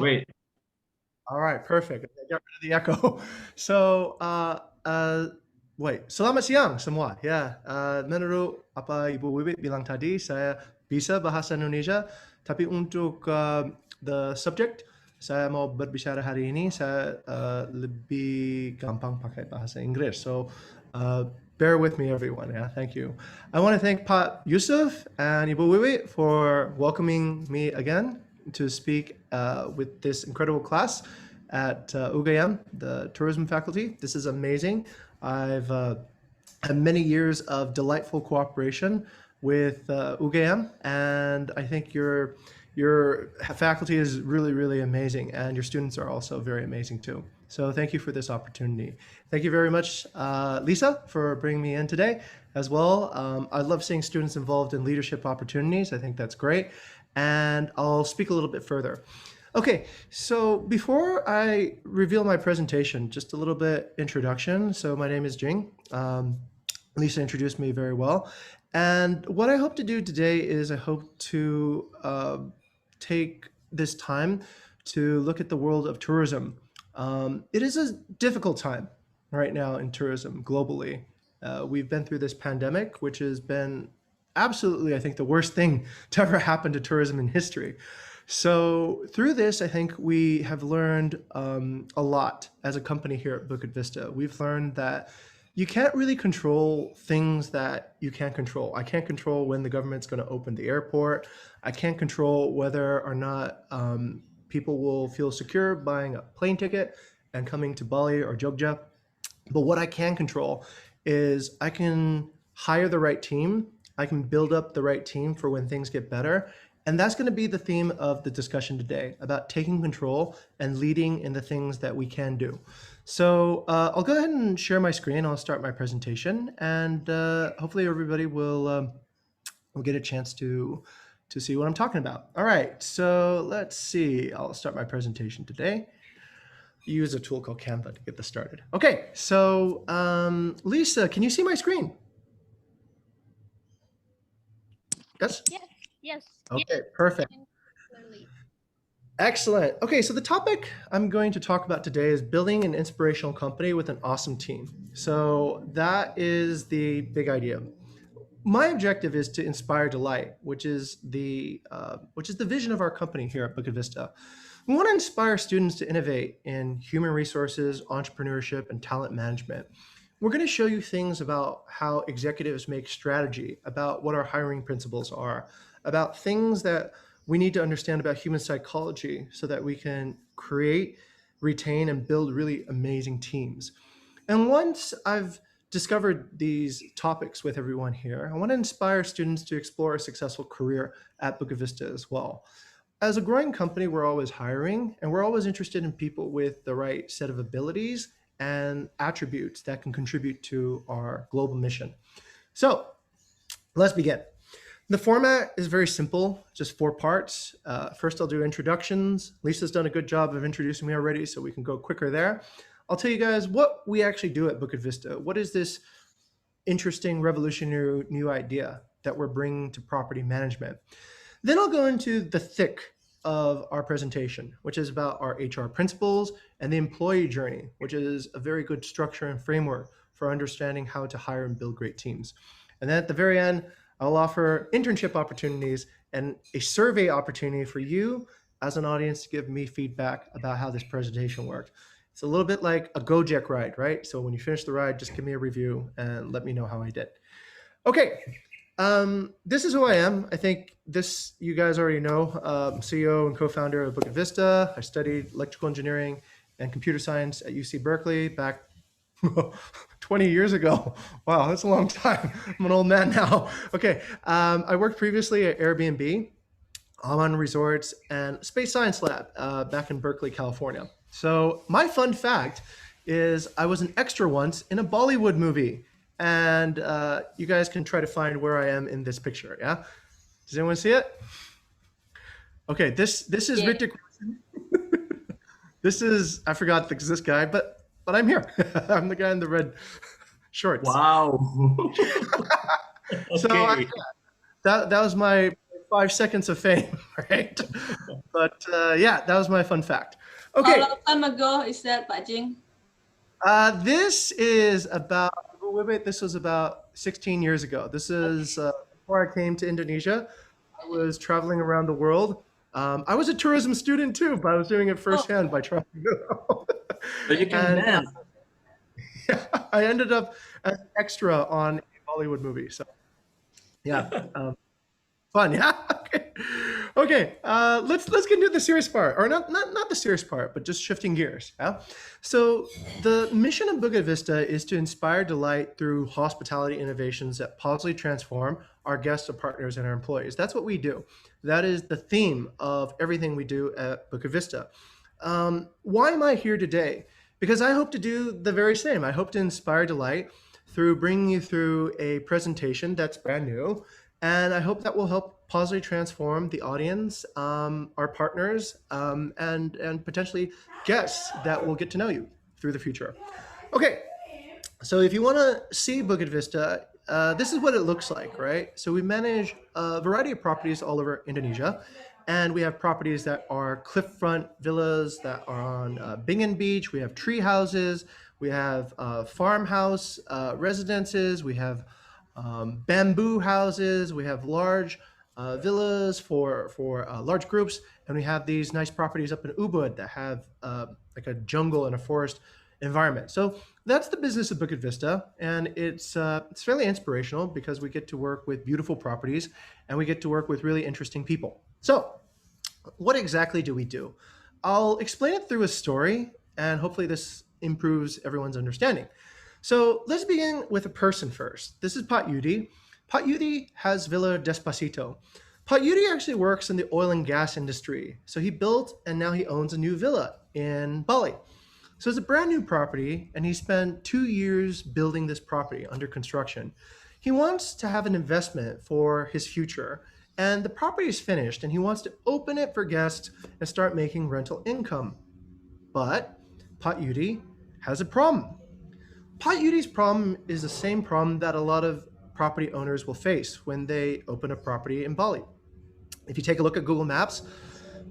Great. All right, perfect. I got rid of the echo. So, wait, selamat siang semua. Ya, menurut apa Ibu Wiwit bilang tadi, saya bisa bahasa Indonesia, tapi untuk the subject, saya mau berbicara hari ini, saya lebih gampang pakai bahasa Inggris. So, bear with me, everyone. Yeah, thank you. I want to thank Pak Yusuf and Ibu Wiwit for welcoming me again to speak with this incredible class at UGM, the tourism faculty. This is amazing. I've had many years of delightful cooperation with UGM, and I think your faculty is really, really amazing, and your students are also very amazing too. So thank you for this opportunity. Thank you very much, Lisa, for bringing me in today as well. I love seeing students involved in leadership opportunities. I think that's great. And I'll speak a little bit further. Okay, so before I reveal my presentation, just a little bit introduction. So my name is Jing. Lisa introduced me very well. And what I hope to do today is I hope to take this time to look at the world of tourism. It is a difficult time right now in tourism globally. We've been through this pandemic, which has been absolutely, I think, the worst thing to ever happen to tourism in history. So through this, I think we have learned a lot as a company here at Bukit Vista. We've learned that you can't really control things that you can't control. I can't control when the government's going to open the airport. I can't control whether or not people will feel secure buying a plane ticket and coming to Bali or Jogja. But what I can control is I can hire the right team. I can build up the right team for when things get better. And that's going to be the theme of the discussion today, about taking control and leading in the things that we can do. So I'll go ahead and share my screen. I'll start my presentation, and hopefully everybody will get a chance to see what I'm talking about. All right, so let's see. I'll start my presentation today. Use a tool called Canva to get this started. Okay, so Lisa, can you see my screen? Yes? Yes. Okay, perfect. Excellent. Okay, so the topic I'm going to talk about today is building an inspirational company with an awesome team. So that is the big idea. My objective is to inspire delight, which is the vision of our company here at Bukit Vista. We want to inspire students to innovate in human resources, entrepreneurship, and talent management. We're going to show you things about how executives make strategy, about what our hiring principles are, about things that we need to understand about human psychology so that we can create, retain, and build really amazing teams. And once I've discovered these topics with everyone here, I want to inspire students to explore a successful career at Bukit Vista as well. As a growing company, we're always hiring, and we're always interested in people with the right set of abilities and attributes that can contribute to our global mission. So let's begin. The format is very simple, just 4 parts. First, I'll do introductions. Lisa's done a good job of introducing me already, so we can go quicker there. I'll tell you guys what we actually do at Bukit Vista. What is this interesting, revolutionary new idea that we're bringing to property management? Then I'll go into the thick of our presentation, which is about our HR principles and the employee journey, which is a very good structure and framework for understanding how to hire and build great teams. And then at the very end, I'll offer internship opportunities and a survey opportunity for you as an audience to give me feedback about how this presentation worked. It's a little bit like a Gojek ride, right? So when you finish the ride, just give me a review and let me know how I did. Okay, this is who I am. I think this you guys already know. I'm CEO and co-founder of Bukit Vista. I studied electrical engineering and computer science at UC Berkeley back 20 years ago. Wow, that's a long time. I'm an old man now. Okay, I worked previously at Airbnb, Aman Resorts, and Space Science Lab back in Berkeley, California. So my fun fact is I was an extra once in a Bollywood movie. And you guys can try to find where I am in this picture, yeah? Does anyone see it? Okay, this is Ritik. This is, I forgot this guy, but I'm here. I'm the guy in the red shorts. Wow. So that was my 5 seconds of fame, right? But yeah, that was my fun fact. How Okay, long time ago is that, Pak Jing? this is about, wait, this was about 16 years ago. This is before I came to Indonesia. I was traveling around the world. I was a tourism student too, but I was doing it Oh, firsthand by traveling around. So you can And dance. I ended up as an extra on a Bollywood movie. So yeah, fun. Yeah. Okay. Okay. Let's get into the serious part, or not the serious part, but just shifting gears. Yeah. So the mission of Bukit Vista is to inspire delight through hospitality innovations that positively transform our guests, our partners, and our employees. That's what we do. That is the theme of everything we do at Bukit Vista. Why am I here today? Because I hope to do the very same. I hope to inspire delight through bringing you through a presentation that's brand new, and I hope that will help positively transform the audience, our partners, and potentially guests that will get to know you through the future. Okay, so if you want to see Bukit Vista, this is what it looks like, right? So we manage a variety of properties all over Indonesia, and we have properties that are cliffront villas that are on Bingan Beach. We have tree houses. We have farmhouse residences. We have bamboo houses. We have large villas for large groups, and we have these nice properties up in Ubud that have like a jungle and a forest environment. So that's the business of Bukit Vista, and it's fairly inspirational because we get to work with beautiful properties and we get to work with really interesting people. So what exactly do we do? I'll explain it through a story, and hopefully this improves everyone's understanding. So let's begin with a person first. This is Pat Yudi. Pat Yudi has Villa Despacito. Pat Yudi actually works in the oil and gas industry. So he built and now he owns a new villa in Bali. So it's a brand new property, and he spent 2 years building this property under construction. He wants to have an investment for his future, and the property is finished, and he wants to open it for guests and start making rental income. But Pat Yudi has a problem. Pat Yudi's problem is the same problem that a lot of property owners will face when they open a property in Bali. If you take a look at Google Maps,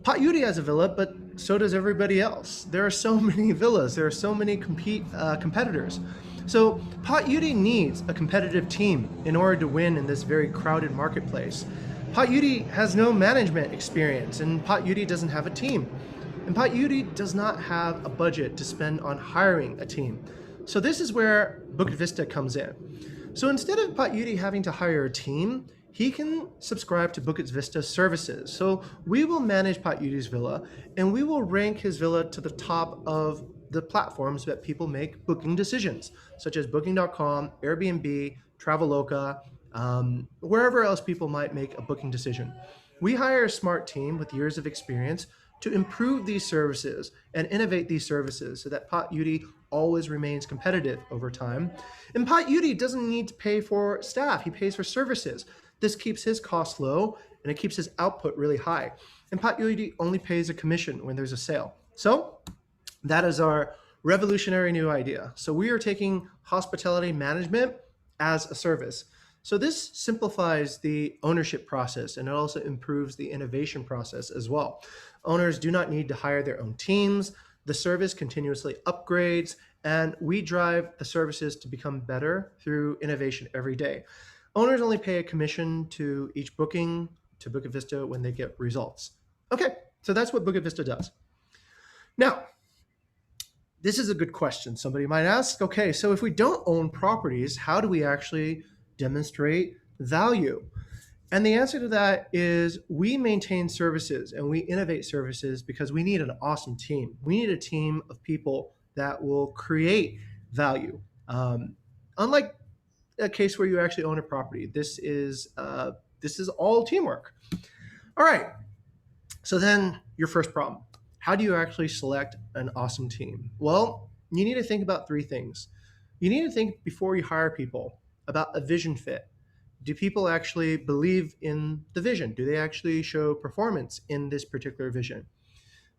Pat Yudi has a villa, but so does everybody else. There are so many villas. There are so many competitors. So Pat Yudi needs a competitive team in order to win in this very crowded marketplace. Pat Yudi has no management experience, and Pat Yudi doesn't have a team. And Pat Yudi does not have a budget to spend on hiring a team. So this is where Bukit Vista comes in. So instead of Pat Yudi having to hire a team, he can subscribe to Bukit Vista services. So we will manage Pat Yudi's villa, and we will rank his villa to the top of the platforms that people make booking decisions, such as Booking.com, Airbnb, Traveloka, wherever else people might make a booking decision. We hire a smart team with years of experience to improve these services and innovate these services so that Pat Yudi always remains competitive over time. And Pat Yudi doesn't need to pay for staff, he pays for services. This keeps his costs low, and it keeps his output really high. And Pat Yudi only pays a commission when there's a sale. So that is our revolutionary new idea. So we are taking hospitality management as a service. So this simplifies the ownership process, and it also improves the innovation process as well. Owners do not need to hire their own teams. The service continuously upgrades, and we drive the services to become better through innovation every day. Owners only pay a commission to each booking to Bukit Vista when they get results. Okay, so that's what Bukit Vista does. Now, this is a good question. Somebody might ask, okay, so if we don't own properties, how do we actually demonstrate value? And the answer to that is we maintain services and we innovate services because we need an awesome team. We need a team of people that will create value. Unlike a case where you actually own a property, this is all teamwork. All right. So then your first problem. How do you actually select an awesome team? Well, you need to think about three things. You need to think before you hire people about a vision fit. Do people actually believe in the vision? Do they actually show performance in this particular vision?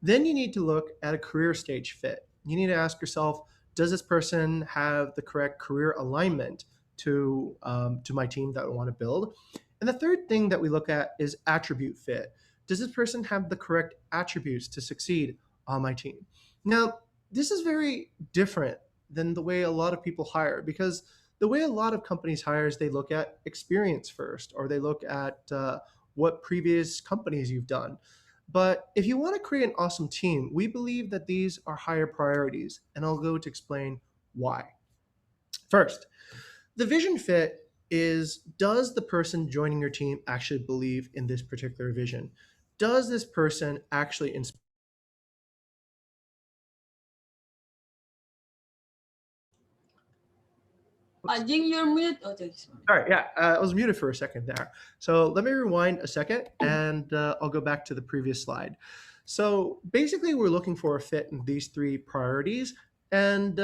Then you need to look at a career stage fit. You need to ask yourself, does this person have the correct career alignment to my team that I want to build? And the third thing that we look at is attribute fit. Does this person have the correct attributes to succeed on my team? Now, this is very different than the way a lot of people hire, because the way a lot of companies hire is they look at experience first, or they look at what previous companies you've done. But if you want to create an awesome team, we believe that these are higher priorities, and I'll go to explain why. First, the vision fit is, does the person joining your team actually believe in this particular vision? Does this person actually inspire? Pak Jing, you're mute. Oh, sorry. All right, yeah, I was muted for a second there. So let me rewind a second, and I'll go back to the previous slide. So basically, we're looking for a fit in these three priorities, and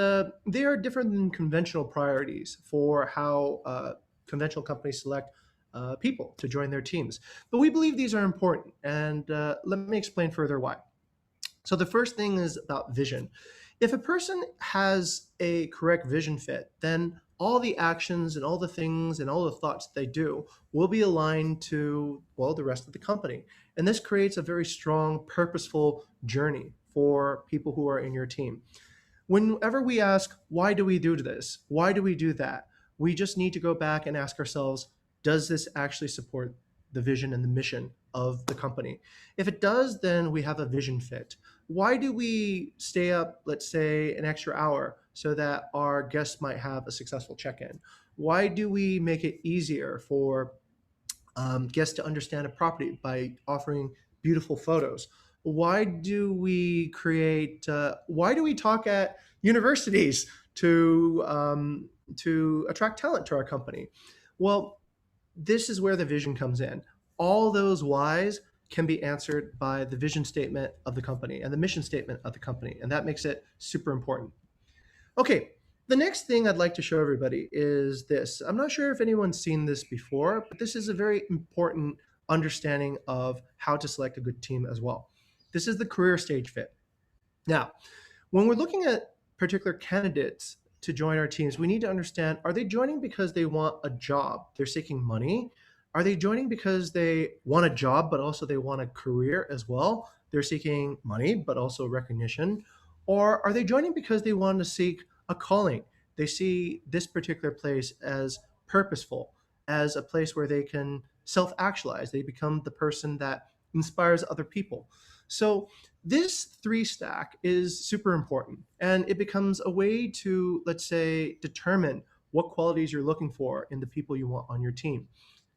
they are different than conventional priorities for how conventional companies select people to join their teams. But we believe these are important, and let me explain further why. So the first thing is about vision. If a person has a correct vision fit, then all the actions and all the things and all the thoughts they do will be aligned to, well, the rest of the company. And this creates a very strong, purposeful journey for people who are in your team. Whenever we ask, why do we do this? Why do we do that? We just need to go back and ask ourselves, does this actually support the vision and the mission of the company? If it does, then we have a vision fit. Why do we stay up, let's say, an extra hour so that our guests might have a successful check-in? Why do we make it easier for guests to understand a property by offering beautiful photos? Why do we why do we talk at universities to attract talent to our company? Well, this is where the vision comes in. All those whys can be answered by the vision statement of the company and the mission statement of the company, and that makes it super important. Okay, the next thing I'd like to show everybody is this. I'm not sure if anyone's seen this before, but this is a very important understanding of how to select a good team as well. This is the career stage fit. Now, when we're looking at particular candidates to join our teams, we need to understand, are they joining because they want a job? They're seeking money? Are they joining because they want a job, but also they want a career as well? They're seeking money, but also recognition. Or are they joining because they want to seek a calling? They see this particular place as purposeful, as a place where they can self-actualize. They become the person that inspires other people. So this three stack is super important, and it becomes a way to, let's say, determine what qualities you're looking for in the people you want on your team.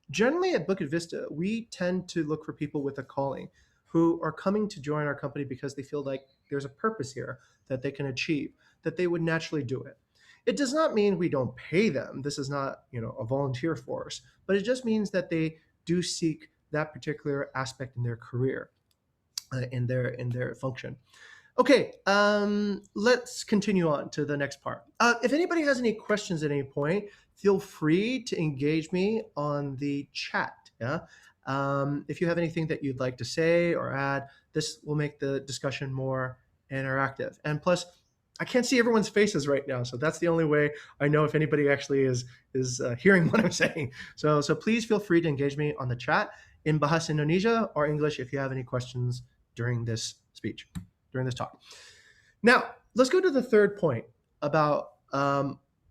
Generally at Bukit Vista, we tend to look for people with a calling who are coming to join our company because they feel like there's a purpose here that they can achieve, that they would naturally do it. It does not mean we don't pay them. This is not, a volunteer force, but it just means that they do seek that particular aspect in their career, in their function. Okay, let's continue on to the next part. If anybody has any questions at any point, feel free to engage me on the chat. Yeah. If you have anything that you'd like to say or add, this will make the discussion more interactive. And plus, I can't see everyone's faces right now, so that's the only way I know if anybody actually is hearing what I'm saying. So please feel free to engage me on the chat in Bahasa Indonesia or English if you have any questions during this speech, during this talk. Now, let's go to the third point about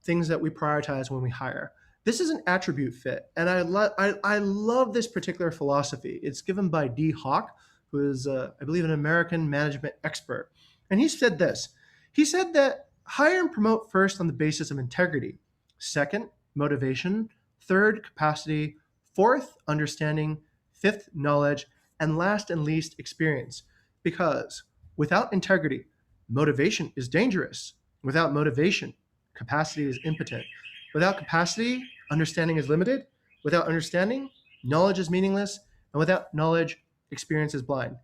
things that we prioritize when we hire. This is an attribute fit, and I love this particular philosophy. It's given by D. Hawk, who is, I believe, an American management expert. And he said this. He said that hire and promote first on the basis of integrity. Second, motivation. Third, capacity. Fourth, understanding. Fifth, knowledge. And last and least, experience. Because without integrity, motivation is dangerous. Without motivation, capacity is impotent. Without capacity, understanding is limited. Without understanding, knowledge is meaningless. And without knowledge, experience is blind.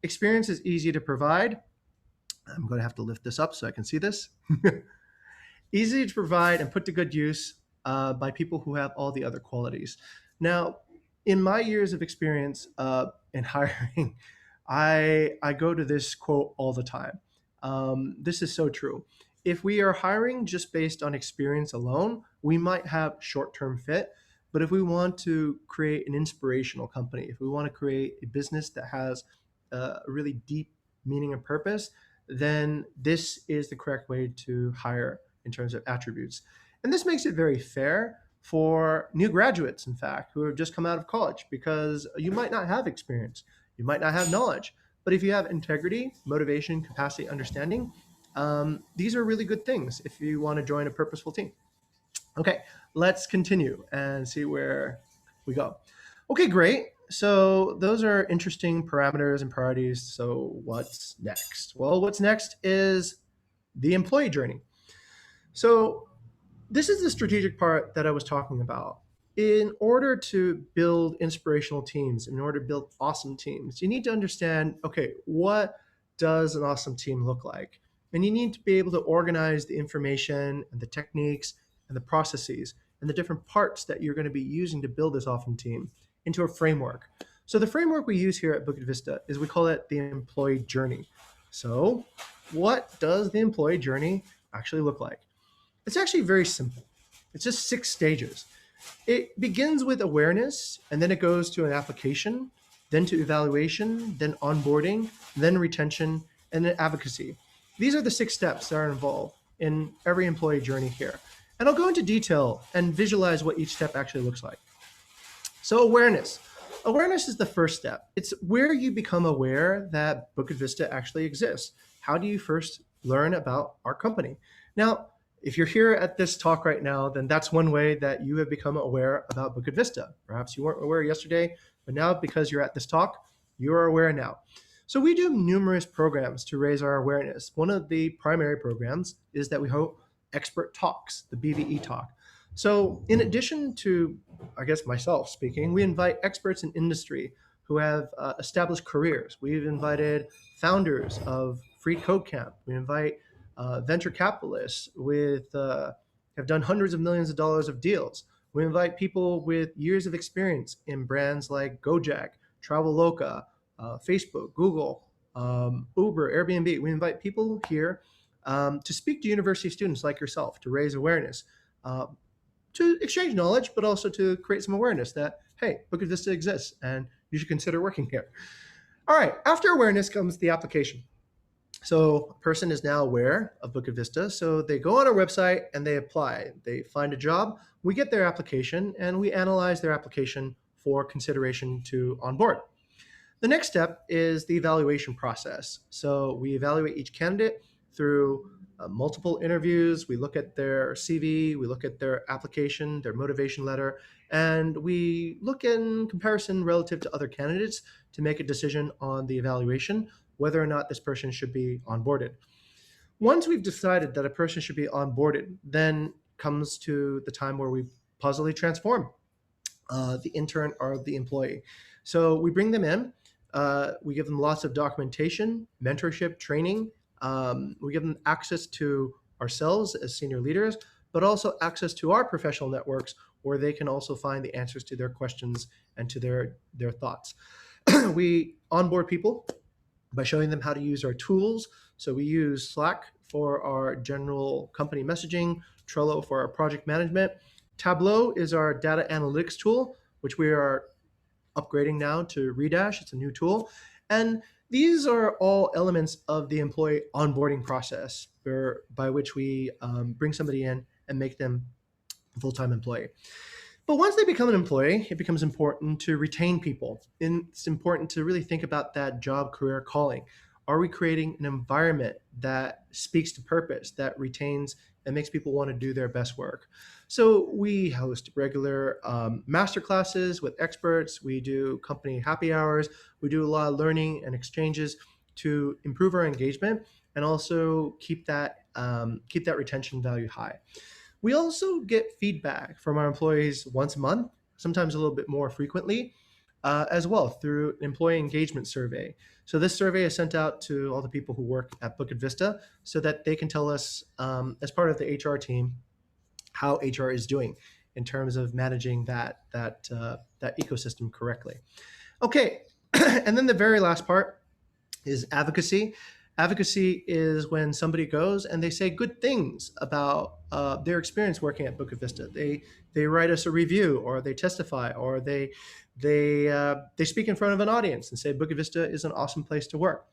Experience is easy to provide. I'm going to have to lift this up so I can see this. Easy to provide and put to good use by people who have all the other qualities. Now, in my years of experience in hiring, I go to this quote all the time. This is so true. If we are hiring just based on experience alone, we might have short-term fit. But if we want to create an inspirational company, if we want to create a business that has a really deep meaning and purpose, then this is the correct way to hire in terms of attributes. And this makes it very fair for new graduates, in fact, who have just come out of college, because you might not have experience, you might not have knowledge, but if you have integrity, motivation, capacity, understanding, these are really good things if you want to join a purposeful team. Okay, let's continue and see where we go. Okay, great. So those are interesting parameters and priorities. So what's next? Well, what's next is the employee journey. So this is the strategic part that I was talking about. In order to build inspirational teams, in order to build awesome teams, you need to understand, okay, what does an awesome team look like? And you need to be able to organize the information and the techniques and the processes and the different parts that you're going to be using to build this awesome team into a framework. So the framework we use here at Bukit Vista is, we call it the employee journey. So what does the employee journey actually look like? It's actually very simple. It's just 6 stages. It begins with awareness, and then it goes to an application, then to evaluation, then onboarding, then retention, and then advocacy. These are the 6 steps that are involved in every employee journey here. And I'll go into detail and visualize what each step actually looks like. So awareness. Awareness is the first step. It's where you become aware that Bukit Vista actually exists. How do you first learn about our company? Now, if you're here at this talk right now, then that's one way that you have become aware about Bukit Vista. Perhaps you weren't aware yesterday, but now because you're at this talk, you are aware now. So we do numerous programs to raise our awareness. One of the primary programs is that we hold expert talks, the BVE talk. So in addition to, I guess, myself speaking, we invite experts in industry who have established careers. We've invited founders of Free Code Camp. We invite venture capitalists with have done hundreds of millions of dollars of deals. We invite people with years of experience in brands like Gojek, Traveloka, Facebook, Google, Uber, Airbnb. We invite people here to speak to university students like yourself, to raise awareness, to exchange knowledge, but also to create some awareness that, hey, Bukit Vista exists and you should consider working here. All right, after awareness comes the application. So a person is now aware of Bukit Vista, so they go on our website and they apply. They find a job, we get their application, and we analyze their application for consideration to onboard. The next step is the evaluation process. So we evaluate each candidate through multiple interviews. We look at their CV, we look at their application, their motivation letter, and we look in comparison relative to other candidates to make a decision on the evaluation, whether or not this person should be onboarded. Once we've decided that a person should be onboarded, then comes to the time where we positively transform the intern or the employee. So we bring them in, we give them lots of documentation, mentorship, training. We give them access to ourselves as senior leaders, but also access to our professional networks where they can also find the answers to their questions and to their thoughts. We onboard people by showing them how to use our tools. So we use Slack for our general company messaging, Trello for our project management. Tableau is our data analytics tool, which we are upgrading now to Redash. It's a new tool. And these are all elements of the employee onboarding process by which we bring somebody in and make them a full-time employee. But once they become an employee, it becomes important to retain people. And it's important to really think about that job career calling. Are we creating an environment that speaks to purpose, that retains and makes people want to do their best work? So we host regular master classes with experts. We do company happy hours. We do a lot of learning and exchanges to improve our engagement and also keep that retention value high. We also get feedback from our employees once a month, sometimes a little bit more frequently, as well through an employee engagement survey. So this survey is sent out to all the people who work at Bukit Vista so that they can tell us, as part of the HR team, how HR is doing in terms of managing that ecosystem correctly. Okay, and then the very last part is advocacy. Advocacy is when somebody goes and they say good things about their experience working at Bukit Vista. They write us a review, or they testify, or they speak in front of an audience and say Bukit Vista is an awesome place to work.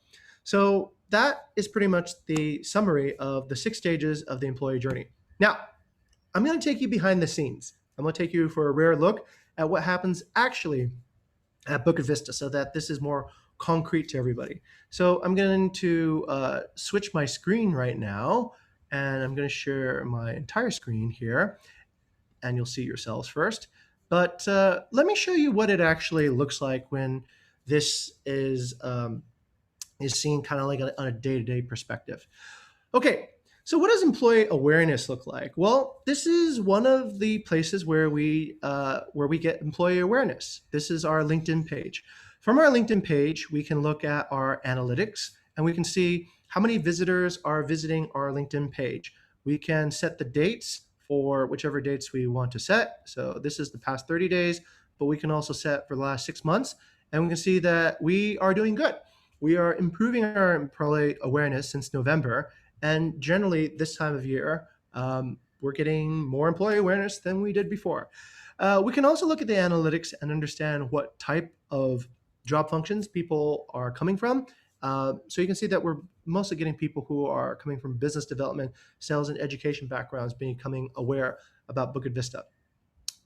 So that is pretty much the summary of the 6 stages of the employee journey. Now, I'm going to take you behind the scenes. I'm going to take you for a rare look at what happens actually at Bukit Vista, so that this is more concrete to everybody. So I'm going to switch my screen right now, and I'm going to share my entire screen here, and you'll see yourselves first. But let me show you what it actually looks like when this is seen kind of like on a day-to-day perspective. Okay, so what does employee awareness look like? Well, this is one of the places where we get employee awareness. This is our LinkedIn page. From our LinkedIn page, we can look at our analytics, and we can see how many visitors are visiting our LinkedIn page. We can set the dates for whichever dates we want to set. So this is the past 30 days, but we can also set for the last 6 months, and we can see that we are doing good. We are improving our employee awareness since November, and generally this time of year, we're getting more employee awareness than we did before. We can also look at the analytics and understand what type of job functions people are coming from. So you can see that we're mostly getting people who are coming from business development, sales, and education backgrounds becoming aware about Bukit Vista.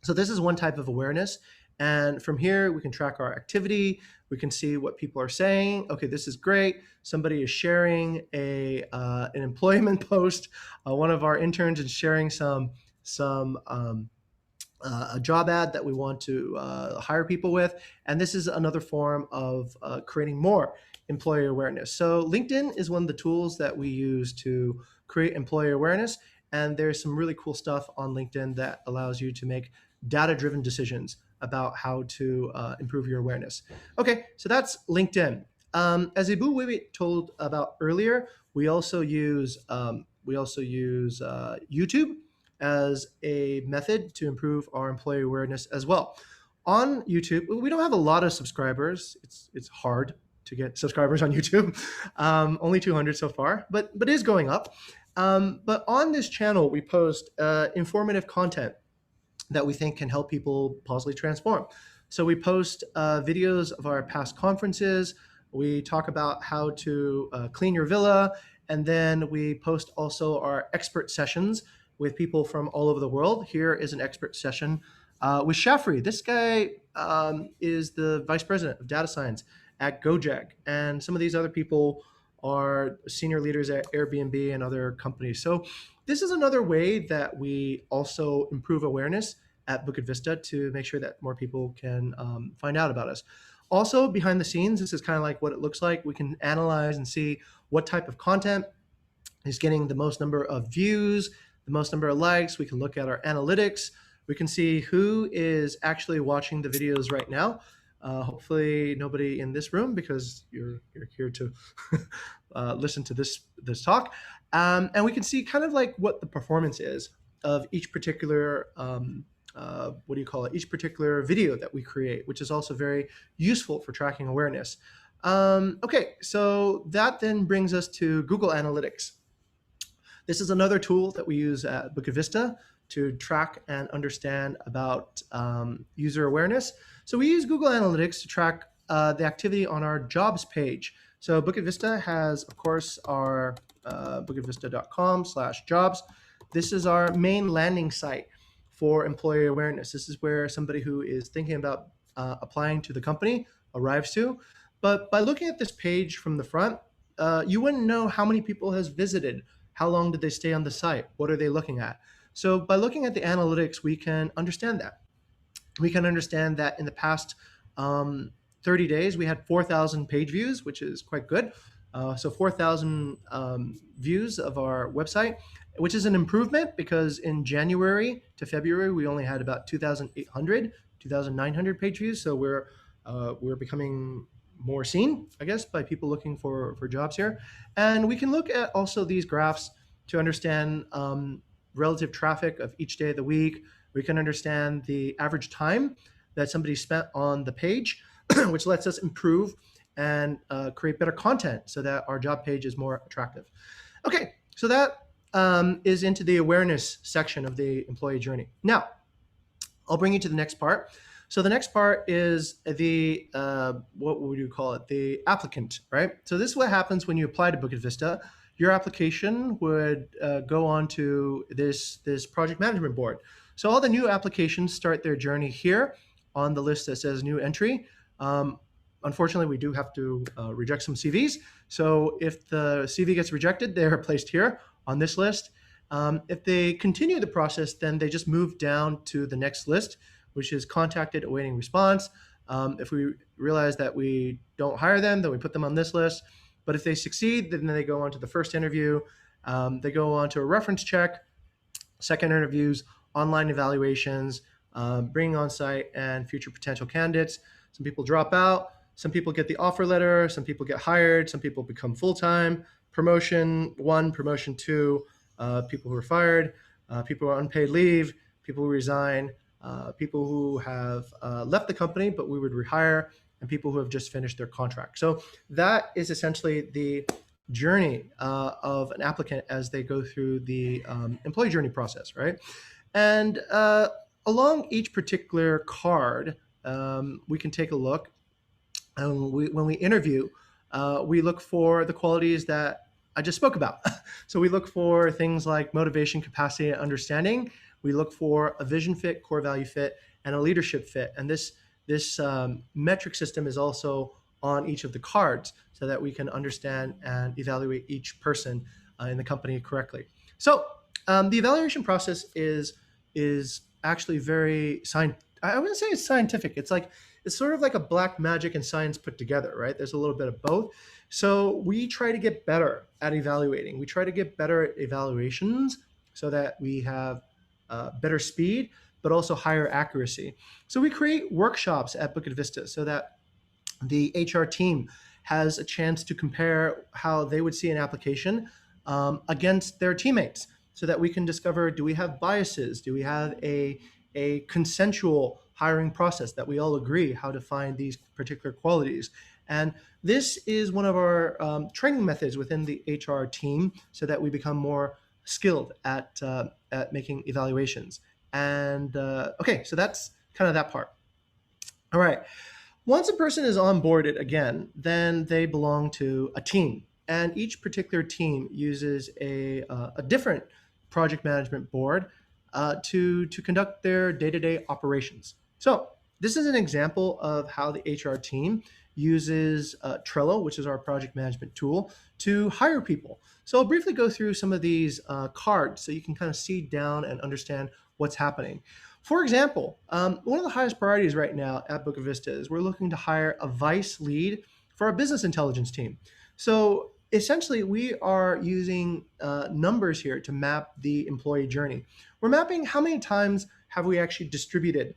So this is one type of awareness. And from here, we can track our activity. We can see what people are saying. Okay, this is great. Somebody is sharing an employment post. One of our interns is sharing a job ad that we want to hire people with. And this is another form of creating more employee awareness. So LinkedIn is one of the tools that we use to create employee awareness. And there's some really cool stuff on LinkedIn that allows you to make data-driven decisions about how to improve your awareness. Okay, so that's LinkedIn. As Ibu Wiwi told about earlier, we also use YouTube as a method to improve our employee awareness as well. On YouTube, we don't have a lot of subscribers. It's hard to get subscribers on YouTube. Only 200 so far, but it is going up. But on this channel, we post informative content that we think can help people positively transform. So we post videos of our past conferences. We talk about how to clean your villa. And then we post also our expert sessions with people from all over the world. Here is an expert session with Shafri. This guy is the vice president of data science at Gojek. And some of these other people are senior leaders at Airbnb and other companies. So this is another way that we also improve awareness at Bukit Vista to make sure that more people can find out about us. Also, behind the scenes, this is kind of like what it looks like. We can analyze and see what type of content is getting the most number of views, the most number of likes. We can look at our analytics. We can see who is actually watching the videos right now. Hopefully nobody in this room, because you're here to listen to this talk. And we can see kind of like what the performance is of each particular each particular video that we create, which is also very useful for tracking awareness. Okay, so that then brings us to Google Analytics. This is another tool that we use at Bukit Vista to track and understand about user awareness. So we use Google Analytics to track the activity on our jobs page. So Bukit Vista has, of course, our bukitvista.com/jobs. This is our main landing site for employee awareness. This is where somebody who is thinking about applying to the company arrives to. But by looking at this page from the front, you wouldn't know how many people has visited, how long did they stay on the site, what are they looking at. So by looking at the analytics, we can understand that. We can understand that in the past 30 days, we had 4,000 page views, which is quite good. So 4,000 views of our website, which is an improvement because in January to February, we only had about 2,800, 2,900 page views. So we're becoming more seen, I guess, by people looking for jobs here. And we can look at also these graphs to understand relative traffic of each day of the week. We can understand the average time that somebody spent on the page, which lets us improve and create better content so that our job page is more attractive. Okay, so that is into the awareness section of the employee journey. Now, I'll bring you to the next part. So the next part is the, what would you call it? The applicant, right? So this is what happens when you apply to Bukit Vista. Your application would go on to this project management board. So all the new applications start their journey here on the list that says new entry. Unfortunately, we do have to reject some CVs. So if the CV gets rejected, they are placed here on this list. If they continue the process, then they just move down to the next list, which is contacted, awaiting response. If we realize that we don't hire them, then we put them on this list. But if they succeed, then they go on to the first interview. They go on to a reference check, second interviews, online evaluations, bringing on site and future potential candidates. Some people drop out. Some people get the offer letter. Some people get hired. Some people become full-time. Promotion 1, promotion 2. People who are fired, people who are unpaid leave, people who resign, people who have left the company, but we would rehire, and people who have just finished their contract. So that is essentially the journey of an applicant as they go through the employee journey process, right? And along each particular card, we can take a look. And when we interview, we look for the qualities that I just spoke about. So we look for things like motivation, capacity, and understanding. We look for a vision fit, core value fit, and a leadership fit. And this metric system is also on each of the cards so that we can understand and evaluate each person in the company correctly. So the evaluation process is actually very I wouldn't say it's scientific. It's sort of like a black magic and science put together, right? There's a little bit of both. So we try to get better at evaluating. We try to get better at evaluations so that we have better speed, but also higher accuracy. So we create workshops at Bukit Vista so that the HR team has a chance to compare how they would see an application against their teammates so that we can discover, do we have biases? Do we have a consensual hiring process that we all agree how to find these particular qualities? And this is one of our training methods within the HR team so that we become more skilled at making evaluations. And okay, so that's kind of that part. All right. Once a person is onboarded again, then they belong to a team. And each particular team uses a different project management board to conduct their day-to-day operations. So this is an example of how the HR team uses Trello, which is our project management tool, to hire people. So I'll briefly go through some of these cards so you can kind of see down and understand what's happening. For example, one of the highest priorities right now at Bukit Vista is we're looking to hire a vice lead for our business intelligence team. So essentially, we are using numbers here to map the employee journey. We're mapping how many times have we actually distributed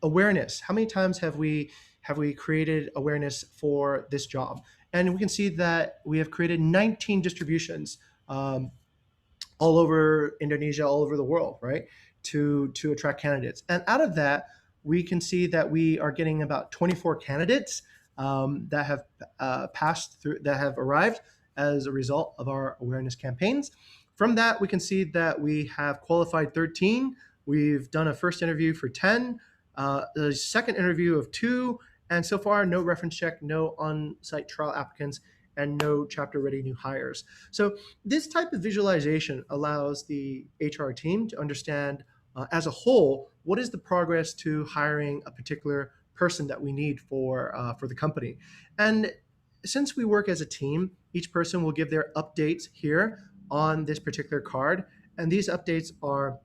awareness. How many times have we created awareness for this job? And we can see that we have created 19 distributions all over Indonesia, all over the world, right? To attract candidates. And out of that, we can see that we are getting about 24 candidates that have passed through, that have arrived as a result of our awareness campaigns. From that, we can see that we have qualified 13. We've done a first interview for 10, the second interview of 2, and so far, no reference check, no on-site trial applicants, and no chapter-ready new hires. So this type of visualization allows the HR team to understand as a whole, what is the progress to hiring a particular person that we need for the company. And since we work as a team, each person will give their updates here on this particular card. And these updates are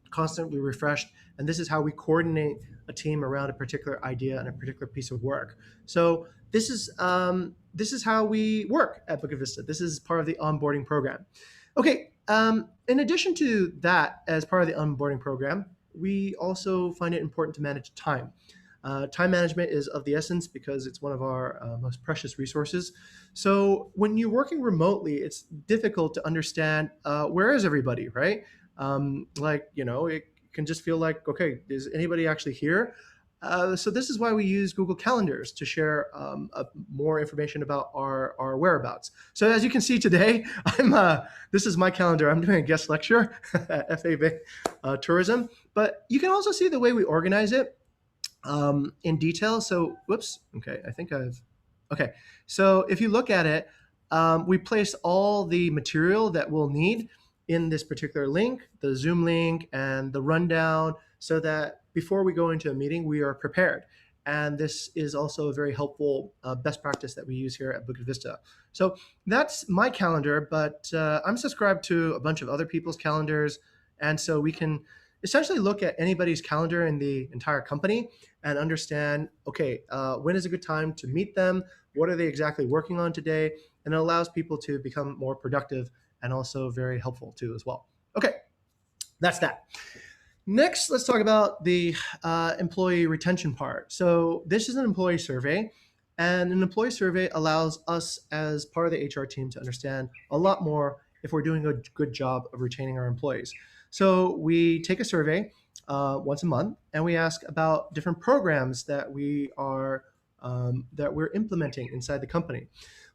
constantly refreshed. And this is how we coordinate a team around a particular idea and a particular piece of work. So this is how we work at Bukit Vista. This is part of the onboarding program. Okay, in addition to that, as part of the onboarding program, we also find it important to manage time. Time management is of the essence because it's one of our most precious resources. So when you're working remotely, it's difficult to understand where is everybody, right? It can just feel like, okay, is anybody actually here? So this is why we use Google Calendars to share more information about our whereabouts. So as you can see today, this is my calendar. I'm doing a guest lecture at FIB Tourism, but you can also see the way we organize it in detail. So, whoops. Okay, I think okay. So if you look at it, we place all the material that we'll need in this particular link, the Zoom link and the rundown, so that before we go into a meeting, we are prepared. And this is also a very helpful best practice that we use here at Bukit Vista. So that's my calendar, but I'm subscribed to a bunch of other people's calendars. And so we can essentially look at anybody's calendar in the entire company and understand, okay, when is a good time to meet them? What are they exactly working on today? And it allows people to become more productive and also very helpful too as well. Okay, that's that. Next, let's talk about the employee retention part. So this is an employee survey, and an employee survey allows us as part of the HR team to understand a lot more if we're doing a good job of retaining our employees. So we take a survey once a month, and we ask about different programs that we're implementing inside the company.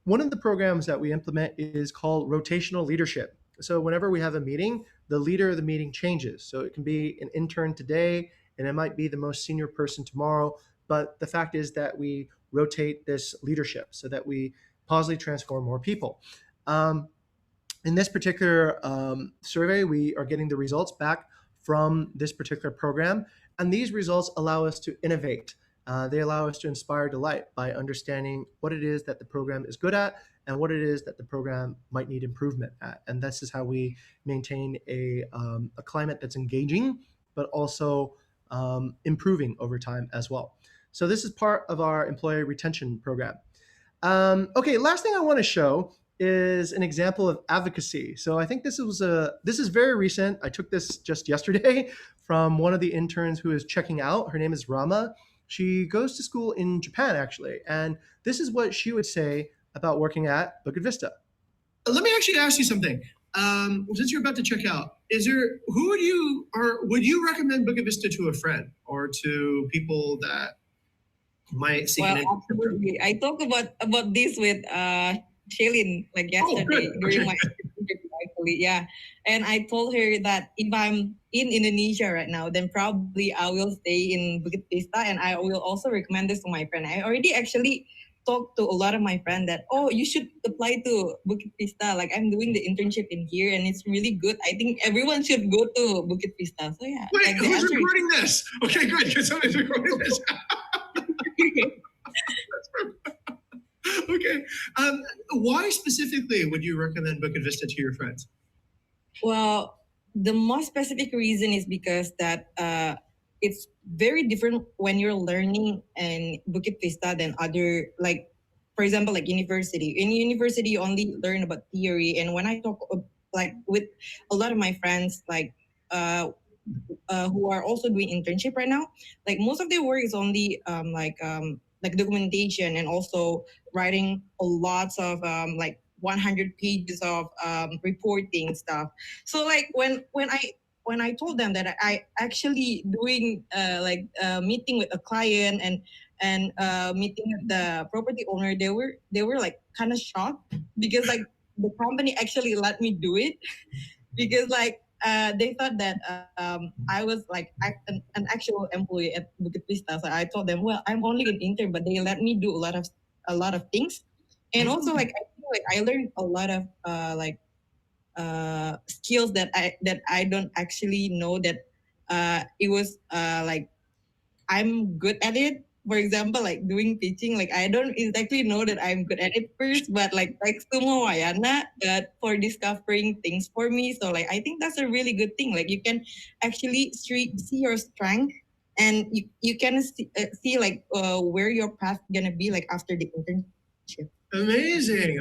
One of the programs that we implement is called Rotational Leadership. So whenever we have a meeting, the leader of the meeting changes. So it can be an intern today, and it might be the most senior person tomorrow. But the fact is that we rotate this leadership so that we positively transform more people. In this particular survey, we are getting the results back from this particular program. And these results allow us to innovate. They allow us to inspire delight by understanding what it is that the program is good at and what it is that the program might need improvement at. And this is how we maintain a climate that's engaging, but also improving over time as well. So this is part of our employee retention program. Okay, last thing I want to show is an example of advocacy. So I think this is very recent. I took this just yesterday from one of the interns who is checking out. Her name is Rama. She goes to school in Japan, actually. And this is what she would say about working at Bukit Vista. Let me actually ask you something. Since you're about to check out, would you recommend Bukit Vista to a friend or to people that might seek an internship? Absolutely. I talked about this with Shailin like yesterday during my interview, actually. Yeah. And I told her that if I'm in Indonesia right now, then probably I will stay in Bukit Vista, and I will also recommend this to my friend. I already actually talked to a lot of my friends that, oh, you should apply to Bukit Vista. Like, I'm doing the internship in here and it's really good. I think everyone should go to Bukit Vista. So yeah. Wait, like who's recording this? Okay, good, because somebody's recording this. Okay. Why specifically would you recommend Bukit Vista to your friends? Well, the most specific reason is because that it's very different when you're learning in Bukit Vista than other, like, for example, like university. In university, you only learn about theory. And when I talk like with a lot of my friends, like who are also doing internship right now, like most of their work is only like documentation and also writing a lots of like 100 pages of reporting stuff. So like when I told them that I actually doing meeting with a client and meeting with the property owner, they were like kind of shocked because like the company actually let me do it because like they thought that I was like an actual employee at Bukit Vista. So I told them, well, I'm only an intern, but they let me do a lot of things, and also like I feel like I learned a lot of skills that I don't actually know that it was like I'm good at it. For example, like doing pitching, like I don't exactly know that I'm good at it first, but like thanks to Mawayana that for discovering things for me. So like I think that's a really good thing. Like you can actually see your strength, and you can see like where your path gonna be like after the internship. Amazing.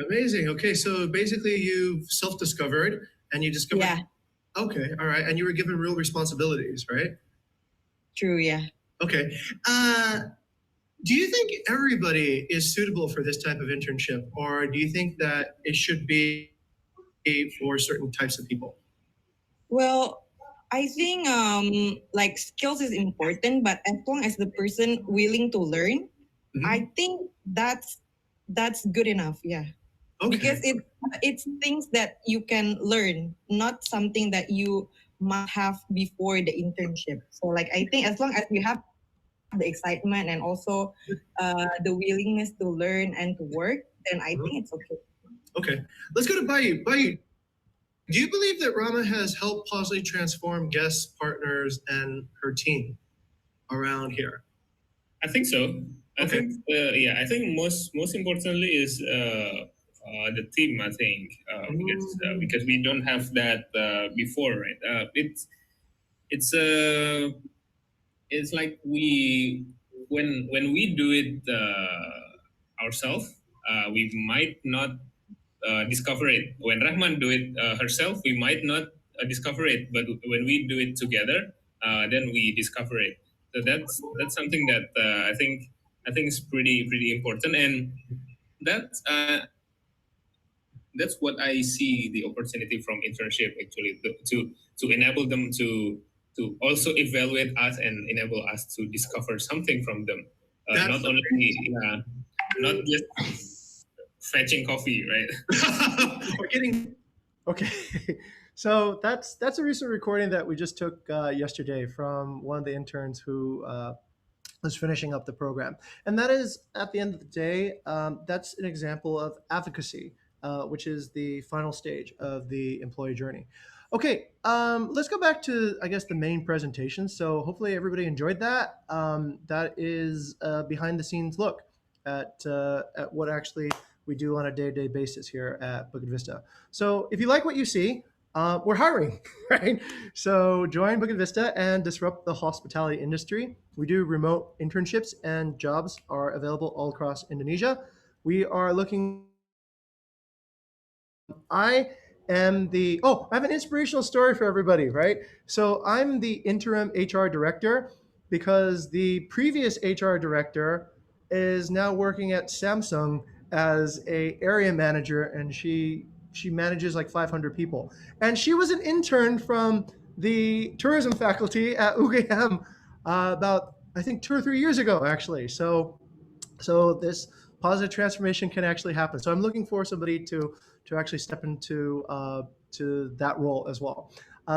Okay, so basically you've self-discovered and you discovered. Yeah. Okay, all right, and you were given real responsibilities, right? True. Yeah. Okay. Do you think everybody is suitable for this type of internship, or do you think that it should be for certain types of people? Well, I think like skills is important, but as long as the person willing to learn, Mhm. I think that's good enough. Yeah. Okay. Because it's things that you can learn, not something that you must have before the internship. So like I think as long as you have the excitement and also the willingness to learn and to work, then I think it's okay. Okay. Let's go to Bayu. Bayu, do you believe that Rama has helped positively transform guests, partners, and her team around here? I think so. I Okay. think yeah. I think most importantly is the team. I think because we don't have that before, right? It's like when we do it ourselves, we might not discover it. When Rahman do it herself, we might not discover it. But when we do it together, then we discover it. So that's something that I think is pretty important, and that's that's what I see the opportunity from internship actually to enable them to also evaluate us and enable us to discover something from them. Not only not just fetching coffee, right? Or getting Okay, so that's a recent recording that we just took yesterday from one of the interns who was finishing up the program, and that is at the end of the day, that's an example of advocacy, which is the final stage of the employee journey. Okay, let's go back to I guess the main presentation. So hopefully everybody enjoyed that. That is a behind the scenes look at what actually we do on a day-to-day basis here at Bukit Vista. So if you like what you see, we're hiring, right? So join Bukit Vista and disrupt the hospitality industry. We do remote internships and jobs are available all across Indonesia. We are looking. I am the, oh, I have an inspirational story for everybody, right? So I'm the interim HR director because the previous HR director is now working at Samsung as a area manager, and she manages like 500 people. And she was an intern from the tourism faculty at UGM about, I think, 2 or 3 years ago, actually. So this positive transformation can actually happen. So I'm looking for somebody to actually step into to that role as well.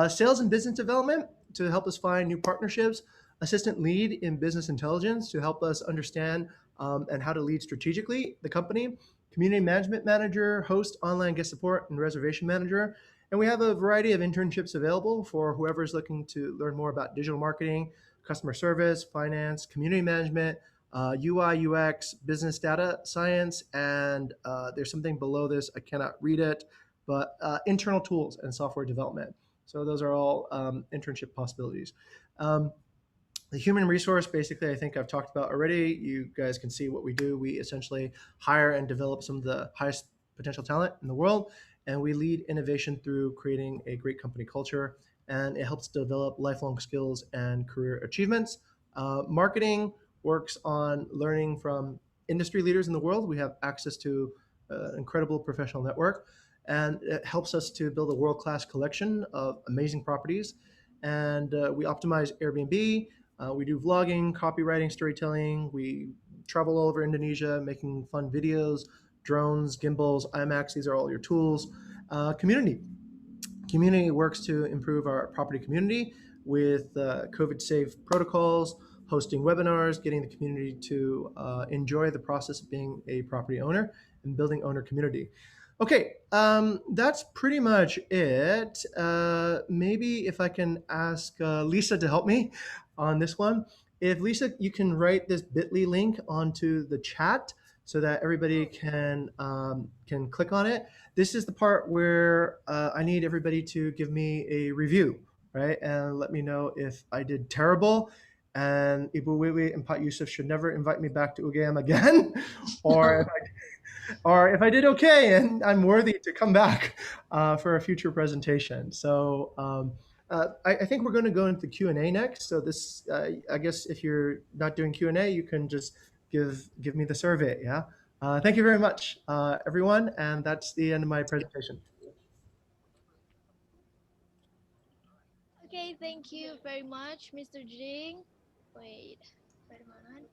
Sales and business development to help us find new partnerships. Assistant lead in business intelligence to help us understand and how to lead strategically the company. Community management manager, host, online guest support, and reservation manager. And we have a variety of internships available for whoever's looking to learn more about digital marketing, customer service, finance, community management, UI, UX, business data science, and there's something below this. I cannot read it, but internal tools and software development. So those are all internship possibilities. The human resource, basically, I think I've talked about already. You guys can see what we do. We essentially hire and develop some of the highest potential talent in the world, and we lead innovation through creating a great company culture, and it helps develop lifelong skills and career achievements. Marketing works on learning from industry leaders in the world. We have access to an incredible professional network, and it helps us to build a world-class collection of amazing properties. And we optimize Airbnb. We do vlogging, copywriting, storytelling. We travel all over Indonesia, making fun videos, drones, gimbals, IMAX. These are all your tools. Community. Community works to improve our property community with COVID-safe protocols, hosting webinars, getting the community to enjoy the process of being a property owner, and building owner community. Okay, that's pretty much it. Maybe if I can ask Lisa to help me on this one. If Lisa, you can write this bit.ly link onto the chat so that everybody can click on it. This is the part where I need everybody to give me a review, right? And let me know if I did terrible. And Ibu Wiwi and Pat Yusuf should never invite me back to UGM again, or if I did okay and I'm worthy to come back for a future presentation. So I think we're going to go into Q&A next. So this, I guess, if you're not doing Q&A, you can just give me the survey. Yeah. Thank you very much, everyone, and that's the end of my presentation. Okay, thank you very much, Mr. Jing. Wait, wait a moment.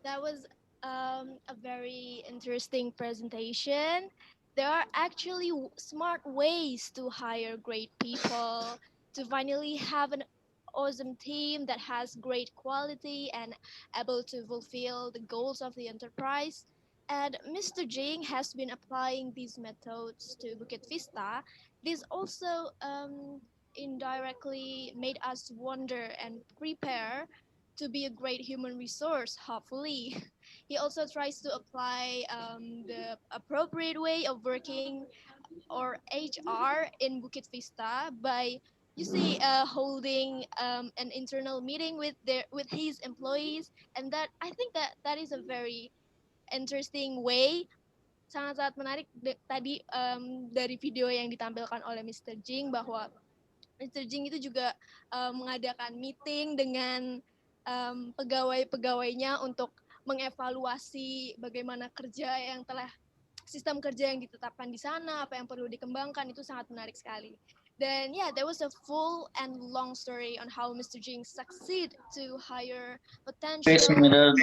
That was a very interesting presentation. There are actually smart ways to hire great people, to finally have an awesome team that has great quality and able to fulfill the goals of the enterprise. And Mr. Jing has been applying these methods to Bukit Vista. This also indirectly made us wonder and prepare to be a great human resource, hopefully. He also tries to apply the appropriate way of working or HR in Bukit Vista by holding an internal meeting with his employees, and that I think that is a very interesting way, sangat-sangat menarik tadi dari video yang ditampilkan oleh Mr. Jing, bahwa Mr. Jing itu juga mengadakan meeting dengan pegawai-pegawainya untuk mengevaluasi bagaimana sistem kerja yang ditetapkan di sana, apa yang perlu dikembangkan. Itu sangat menarik sekali. Dan there was a full and long story on how Mr. Jing succeed to hire potential talents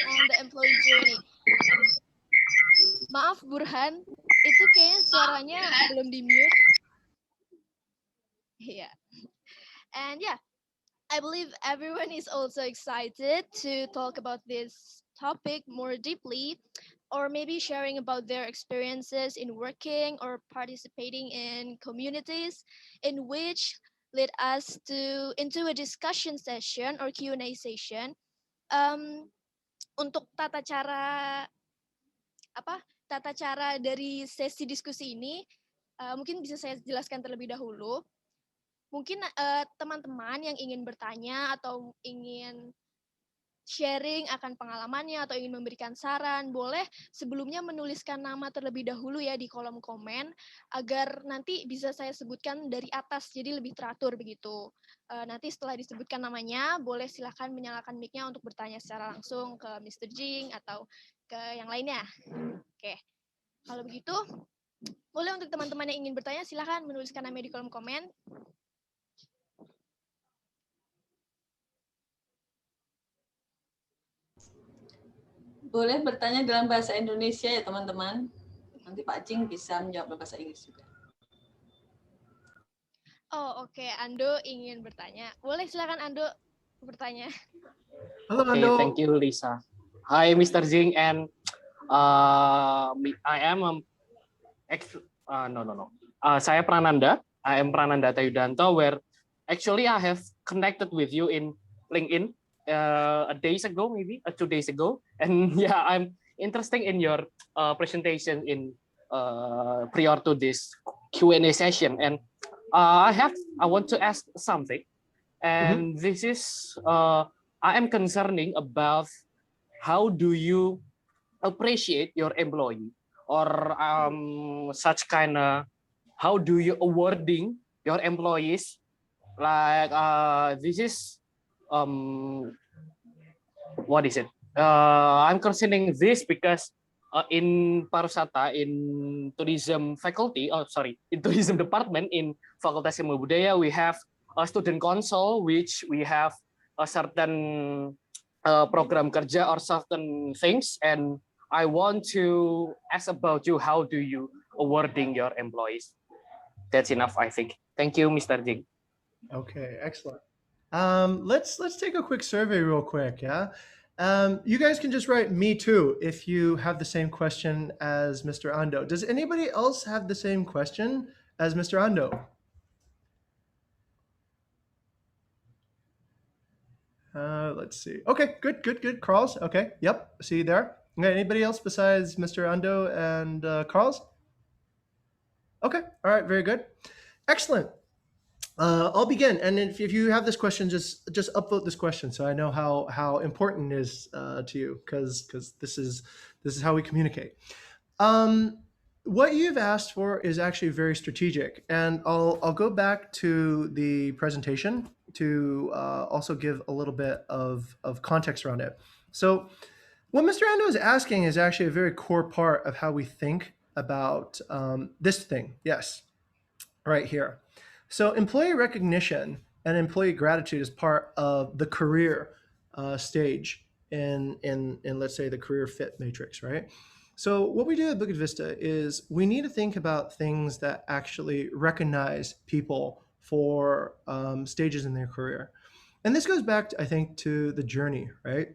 on the employee journey. Maaf Burhan, itu kayaknya suaranya belum di mute. Yeah. And I believe everyone is also excited to talk about this topic more deeply, or maybe sharing about their experiences in working or participating in communities, in which lead us into a discussion session or Q&A session. Untuk tata cara dari sesi diskusi ini, mungkin bisa saya jelaskan terlebih dahulu. Mungkin teman-teman yang ingin bertanya atau ingin sharing akan pengalamannya atau ingin memberikan saran, boleh sebelumnya menuliskan nama terlebih dahulu ya di kolom komen, agar nanti bisa saya sebutkan dari atas, jadi lebih teratur begitu. Nanti setelah disebutkan namanya, boleh silakan menyalakan mic-nya untuk bertanya secara langsung ke Mr. Jing atau ke yang lainnya. Oke, kalau begitu, boleh untuk teman-teman yang ingin bertanya, silakan menuliskan namanya di kolom komen. Boleh bertanya dalam bahasa Indonesia ya teman-teman. Nanti Pak Jing bisa menjawab dalam bahasa Inggris juga. Oh oke, Ando ingin bertanya. Boleh silakan Ando bertanya. Halo Okay, Ando. thank you, Lisa. Hi, Mr. Jing, and I am saya Prananda. I am Prananda Tayudanto, where actually I have connected with you in LinkedIn a days ago, maybe 2 days ago, and I'm interested in your presentation in prior to this Q&A session, and I want to ask something, and this is I am concerning about how do you appreciate your employee, or such kind of how do you awarding your employees, like this is what is it? I'm concerning this because in pariwisata, in tourism faculty, in tourism department in Fakultas Ilmu Budaya, we have a student council, which we have a certain program kerja or certain things, and I want to ask about you, how do you awarding your employees? That's enough, I think. Thank you, Mr. Jing. Okay, excellent. Let's take a quick survey real quick, yeah? You guys can just write me too if you have the same question as Mr. Ando. Does anybody else have the same question as Mr. Ando? Let's see. Okay, good. Carls, okay, yep, see you there. Okay, anybody else besides Mr. Ando and Carls? Okay, all right, very good. Excellent. I'll begin, and if you have this question, just upvote this question so I know how important it is to you, because this is how we communicate. What you've asked for is actually very strategic, and I'll go back to the presentation to also give a little bit of context around it. So what Mr. Ando is asking is actually a very core part of how we think about this thing. Yes, right here. So employee recognition and employee gratitude is part of the career stage in let's say the career fit matrix, right? So what we do at Bukit Vista is we need to think about things that actually recognize people for stages in their career. And this goes back, I think, to the journey, right?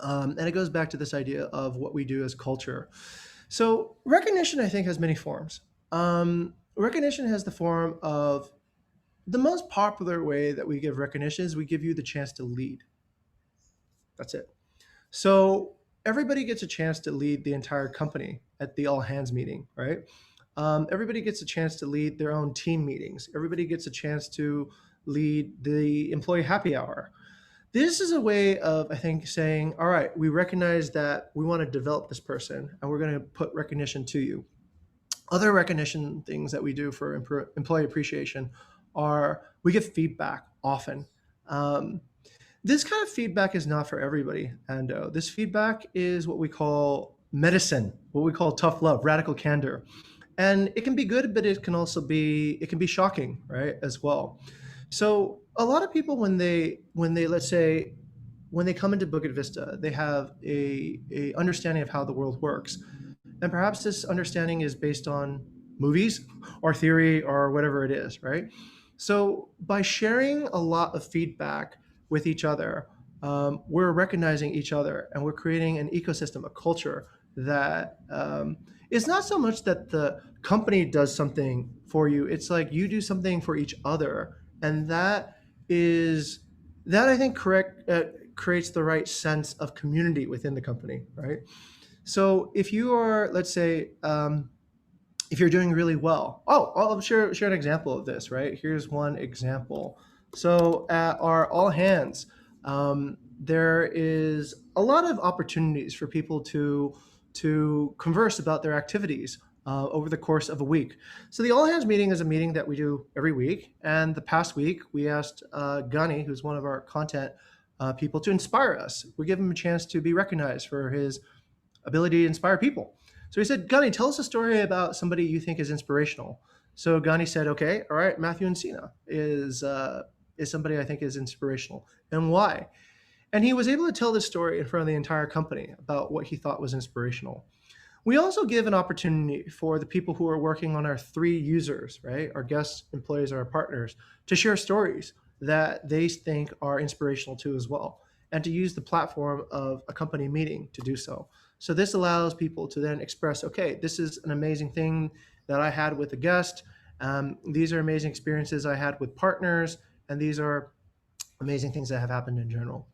And it goes back to this idea of what we do as culture. So recognition, I think, has many forms. Recognition has the form of the most popular way that we give recognition is we give you the chance to lead. That's it. So everybody gets a chance to lead the entire company at the all hands meeting, right? Everybody gets a chance to lead their own team meetings. Everybody gets a chance to lead the employee happy hour. This is a way of, I think, saying, all right, we recognize that we want to develop this person and we're going to put recognition to you. Other recognition things that we do for employee appreciation are we give feedback often. This kind of feedback is not for everybody, and this feedback is what we call medicine, what we call tough love, radical candor. And it can be good, but it can also be shocking, right, as well. So a lot of people when they let's say when they come into Bukit Vista, they have a understanding of how the world works. And perhaps this understanding is based on movies or theory or whatever it is, right? So by sharing a lot of feedback with each other, we're recognizing each other and we're creating an ecosystem, a culture that it's not so much that the company does something for you, it's like you do something for each other. And that I think creates the right sense of community within the company, right? So if you are, let's say, if you're doing really well, I'll share an example of this, right? Here's one example. So at our all hands, there is a lot of opportunities for people to converse about their activities over the course of a week. So the all hands meeting is a meeting that we do every week. And the past week, we asked Gunny, who's one of our content people, to inspire us. We give him a chance to be recognized for his ability to inspire people. So he said, Gunny, tell us a story about somebody you think is inspirational. So Gunny said, okay, all right, Matthew Encina is somebody I think is inspirational. And why? And he was able to tell this story in front of the entire company about what he thought was inspirational. We also give an opportunity for the people who are working on our 3 users, right? Our guests, employees, our partners, to share stories that they think are inspirational too as well, and to use the platform of a company meeting to do so. So this allows people to then express, okay, this is an amazing thing that I had with a guest. These are amazing experiences I had with partners, and these are amazing things that have happened in general.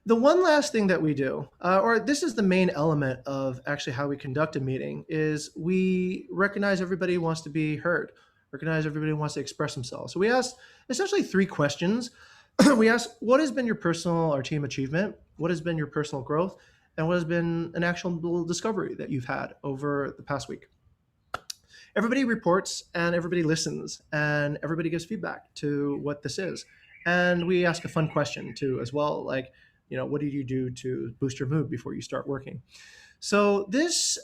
The one last thing that we do, or this is the main element of actually how we conduct a meeting, is we recognize everybody wants to be heard, recognize everybody wants to express themselves. So we ask essentially 3 questions. We ask, what has been your personal or team achievement? What has been your personal growth? And what has been an actual discovery that you've had over the past week? Everybody reports and everybody listens and everybody gives feedback to what this is. And we ask a fun question too as well, like, what did you do to boost your mood before you start working? So this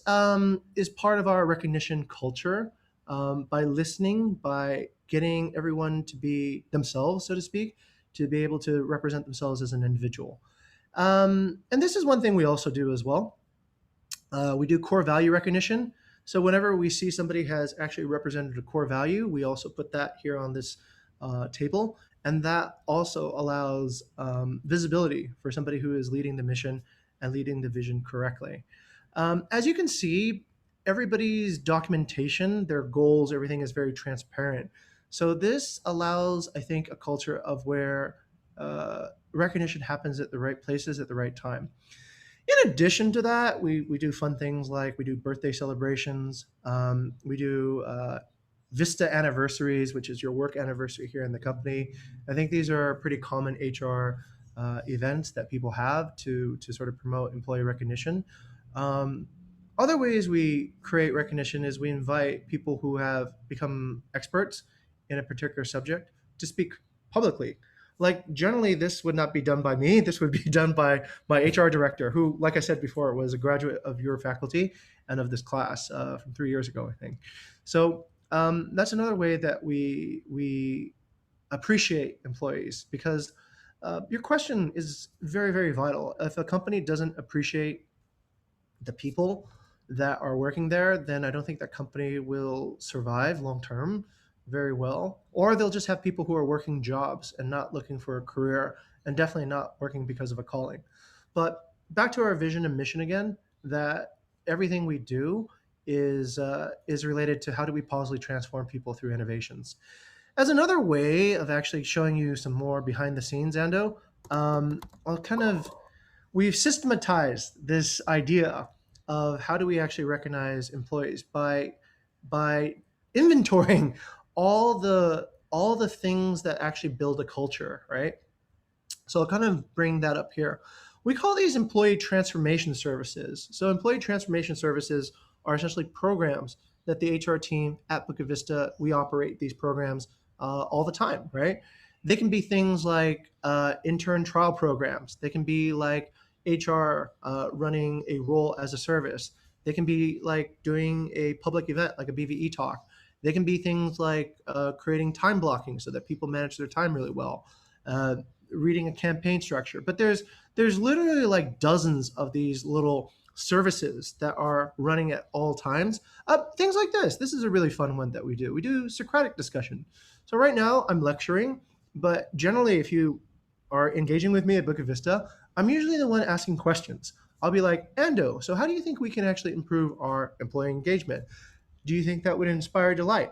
is part of our recognition culture. By listening, by getting everyone to be themselves, so to speak, to be able to represent themselves as an individual. And this is one thing we also do as well. We do core value recognition. So whenever we see somebody has actually represented a core value, we also put that here on this table. And that also allows visibility for somebody who is leading the mission and leading the vision correctly. As you can see, everybody's documentation, their goals, everything is very transparent. So this allows, I think, a culture of where recognition happens at the right places at the right time. In addition to that, we do fun things like we do birthday celebrations. We do Vista anniversaries, which is your work anniversary here in the company. I think these are pretty common HR events that people have to sort of promote employee recognition. Other ways we create recognition is we invite people who have become experts in a particular subject to speak publicly like generally this would not be done by me. This would be done by my HR director, who, like I said before, was a graduate of your faculty and of this class from 3 years ago, I think. So that's another way that we appreciate employees, because your question is very, very vital. If a company doesn't appreciate the people that are working there, then I don't think that company will survive long term very well. Or they'll just have people who are working jobs and not looking for a career, and definitely not working because of a calling. But back to our vision and mission again, that everything we do is related to how do we positively transform people through innovations. As another way of actually showing you some more behind the scenes, Ando, I'll kind of we've systematized this idea of how do we actually recognize employees by inventorying all the things that actually build a culture, right? So I'll kind of bring that up here. We call these employee transformation services. So employee transformation services are essentially programs that the HR team at Bukit Vista, we operate these programs all the time, right? They can be things like intern trial programs. They can be like HR running a role as a service. They can be like doing a public event like a BVE talk. They can be things like creating time blocking so that people manage their time really well. Reading a campaign structure. But there's literally like dozens of these little services that are running at all times. Things like this. This is a really fun one that we do. We do Socratic discussion. So right now I'm lecturing, but generally if you are engaging with me at Bukit Vista, I'm usually the one asking questions. I'll be like, Ando, so how do you think we can actually improve our employee engagement? Do you think that would inspire delight?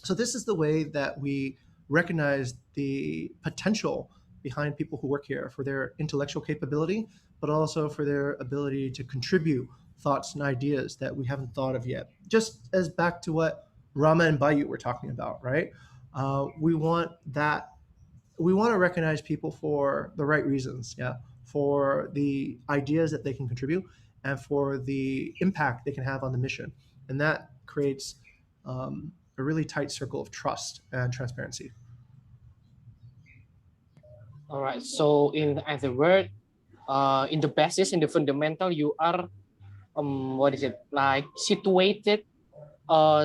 So this is the way that we recognize the potential behind people who work here for their intellectual capability, but also for their ability to contribute thoughts and ideas that we haven't thought of yet. Just as back to what Rama and Bayut were talking about, right? We want to recognize people for the right reasons, yeah, for the ideas that they can contribute and for the impact they can have on the mission. And that creates a really tight circle of trust and transparency. All right. So in other words, in the basis, in the fundamental, you are what is it, like situated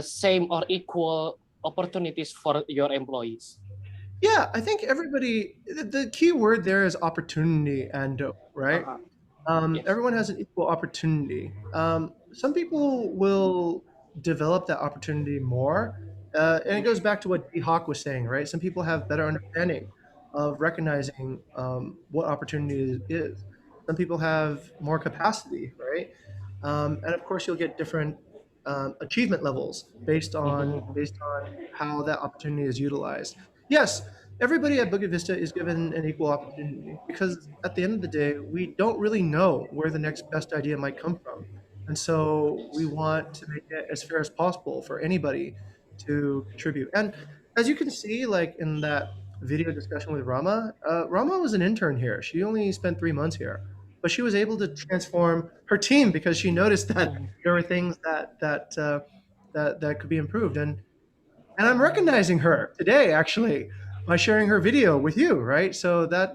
same or equal opportunities for your employees. Yeah, I think everybody. The key word there is opportunity, and right. Yes. Everyone has an equal opportunity. Some people will develop that opportunity more, and it goes back to what D. Hawk was saying, right? Some people have better understanding of recognizing what opportunity is. Some people have more capacity, right? And of course, you'll get different achievement levels based on how that opportunity is utilized. Yes, everybody at Bukit Vista is given an equal opportunity, because at the end of the day, we don't really know where the next best idea might come from. And so we want to make it as fair as possible for anybody to contribute. And as you can see, like in that video discussion with Rama, Rama was an intern here. She only spent 3 months here, but she was able to transform her team because she noticed that there were things that could be improved. And I'm recognizing her today, actually, by sharing her video with you, right? So that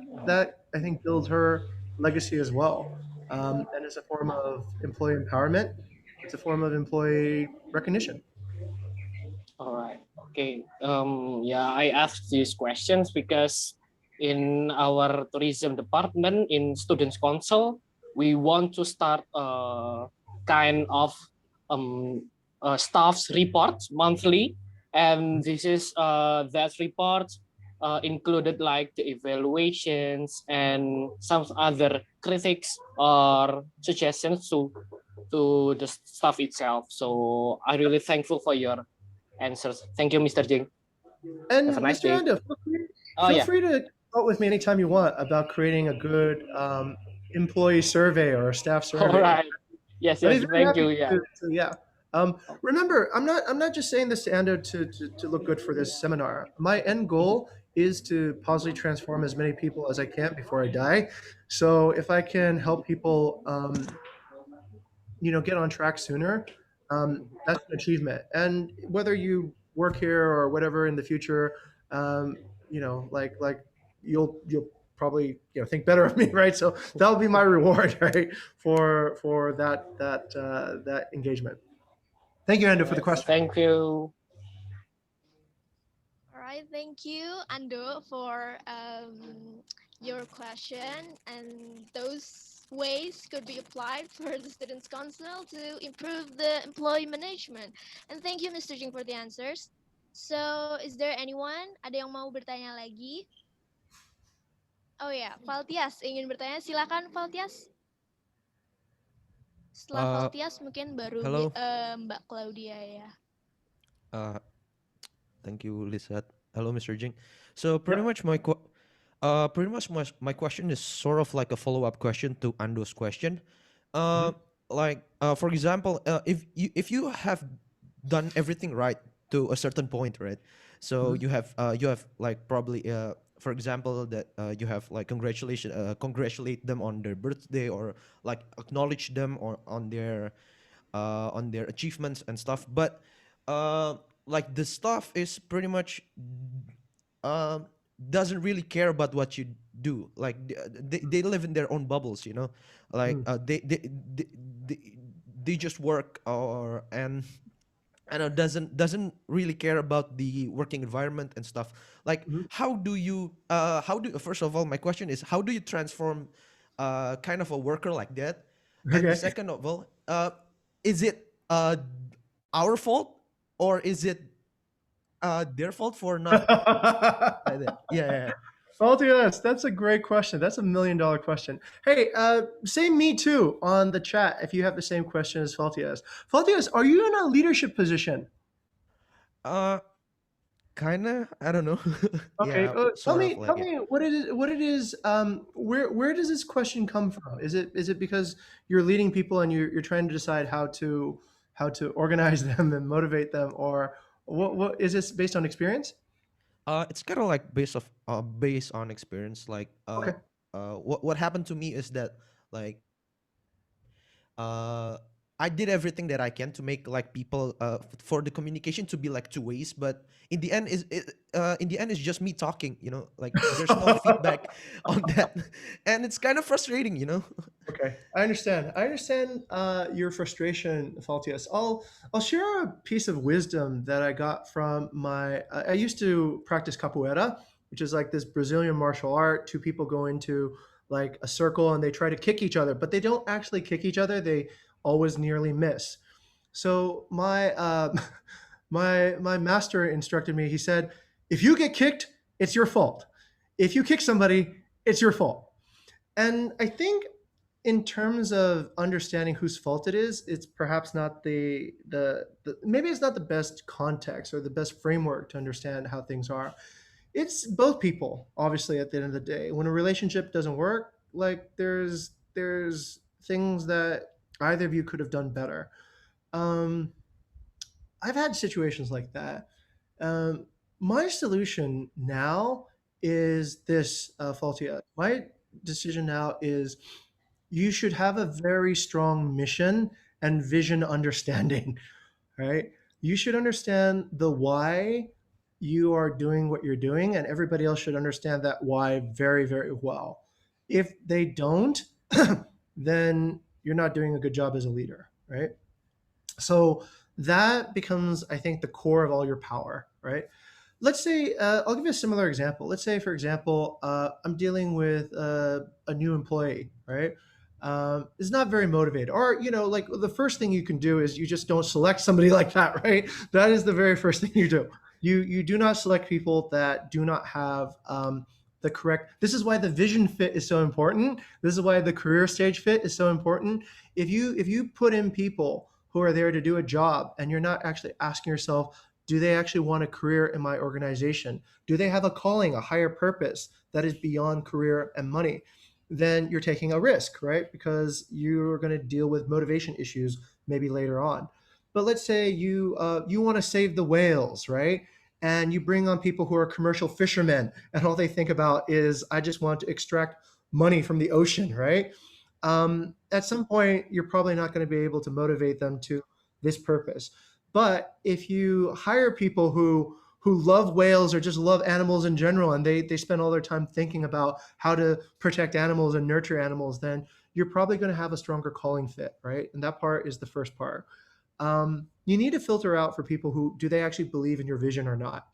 I think builds her legacy as well, and it's a form of employee empowerment. It's a form of employee recognition. All right. Okay. Yeah, I asked these questions because in our tourism department in Students Council, we want to start a kind of staff's reports monthly, and this is that report included like the evaluations and some other critics or suggestions to the staff itself. So I'm really thankful for your answers. Thank you, Mr. Jing. And Have a nice Mr. day. Ando, feel free to talk with me anytime you want about creating a good employee survey or a staff survey. All right. Yes, I'd be yes. very Thank you. happy Yeah. yeah. Remember, I'm not just saying this to Ando to look good for this seminar. My end goal is to positively transform as many people as I can before I die. So if I can help people, get on track sooner, that's an achievement. And whether you work here or whatever in the future, like you'll probably think better of me, right? So that'll be my reward, right, for that engagement. Thank you, Ando, for the question. Thank you. All right, thank you, Ando, for your question. And those ways could be applied for the Students' Council to improve the employee management. And thank you, Mr. Jing, for the answers. So, is there anyone? Ada yang mau bertanya lagi? Oh ya, Valtias ingin bertanya. Silakan, Valtias. Setelah Valtias mungkin baru hello. Mbak Claudia ya. Thank you, Lizette. Hello, Mr. Jing. So pretty much my question is sort of like a follow-up question to Ando's question. Like for example, if you have done everything right to a certain point, right? So you have like probably for example that you have like congratulate them on their birthday, or like acknowledge them on their achievements and stuff, but like the staff is pretty much doesn't really care about what you do. Like they live in their own bubbles, you know, like they just work and doesn't really care about the working environment and stuff. Like how do you first of all, my question is, how do you transform kind of a worker like that? And the second of all, is it our fault, or is it their fault for not like that? Yeah. Valtias, that's a great question. That's $1 million question. Hey, say me too on the chat if you have the same question as Valtias. Valtias, are you in a leadership position? Kinda, I don't know. Okay, Yeah, tell me what it is. Where does this question come from? Is it because you're leading people and you're trying to decide how to organize them and motivate them, or what is this based on experience? It's kind of like based on experience. Like Okay. What happened to me is that, like, I did everything that I can to make like people for the communication to be like two ways, but in the end is just me talking, you know, like there's no feedback on that, and it's kind of frustrating, you know. Okay, I understand your frustration, Valtias. I'll share a piece of wisdom that I got from I used to practice capoeira, which is like this Brazilian martial art. Two people go into like a circle and they try to kick each other, but they don't actually kick each other. They always nearly miss. So my my master instructed me. He said, if you get kicked, it's your fault. If you kick somebody, it's your fault. And I think in terms of understanding whose fault it is, it's perhaps not maybe it's not the best context or the best framework to understand how things are. It's both people, obviously, at the end of the day. When a relationship doesn't work, like there's things that either of you could have done better. I've had situations like that. My solution now is this, Faultia. My decision now is you should have a very strong mission and vision understanding, right? You should understand the why you are doing what you're doing, and everybody else should understand that why very, very well. If they don't, then you're not doing a good job as a leader, right? So that becomes, I think, the core of all your power, right? Let's say, I'll give you a similar example. Let's say, for example, I'm dealing with a new employee, right? Is not very motivated, or like the first thing you can do is you just don't select somebody like that, right? That is the very first thing you do. You do not select people that do not have the correct. This is why the vision fit is so important. This is why the career stage fit is so important. If you put in people who are there to do a job and you're not actually asking yourself, do they actually want a career in my organization? Do they have a calling, a higher purpose that is beyond career and money? Then you're taking a risk, right? Because you're going to deal with motivation issues maybe later on. But let's say you want to save the whales, right? And you bring on people who are commercial fishermen, and all they think about is, I just want to extract money from the ocean, right? At some point, you're probably not going to be able to motivate them to this purpose. But if you hire people who who love whales or just love animals in general, and they spend all their time thinking about how to protect animals and nurture animals, then you're probably going to have a stronger calling fit, right? And that part is the first part. You need to filter out for people who, do they actually believe in your vision or not?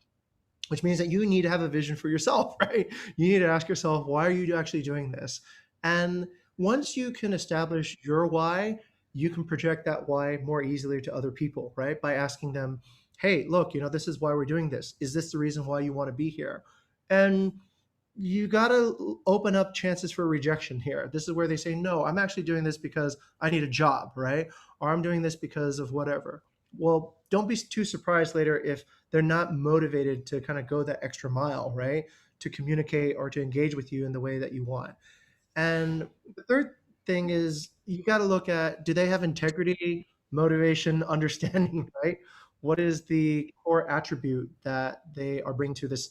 Which means that you need to have a vision for yourself, right? You need to ask yourself, why are you actually doing this? And once you can establish your why, you can project that why more easily to other people, right? By asking them, hey, look, this is why we're doing this. Is this the reason why you want to be here? And you got to open up chances for rejection here. This is where they say, no, I'm actually doing this because I need a job, right? Or I'm doing this because of whatever. Well, don't be too surprised later if they're not motivated to kind of go that extra mile, right? To communicate or to engage with you in the way that you want. And the third thing is you got to look at, do they have integrity, motivation, understanding, right? What is the core attribute that they are bringing to this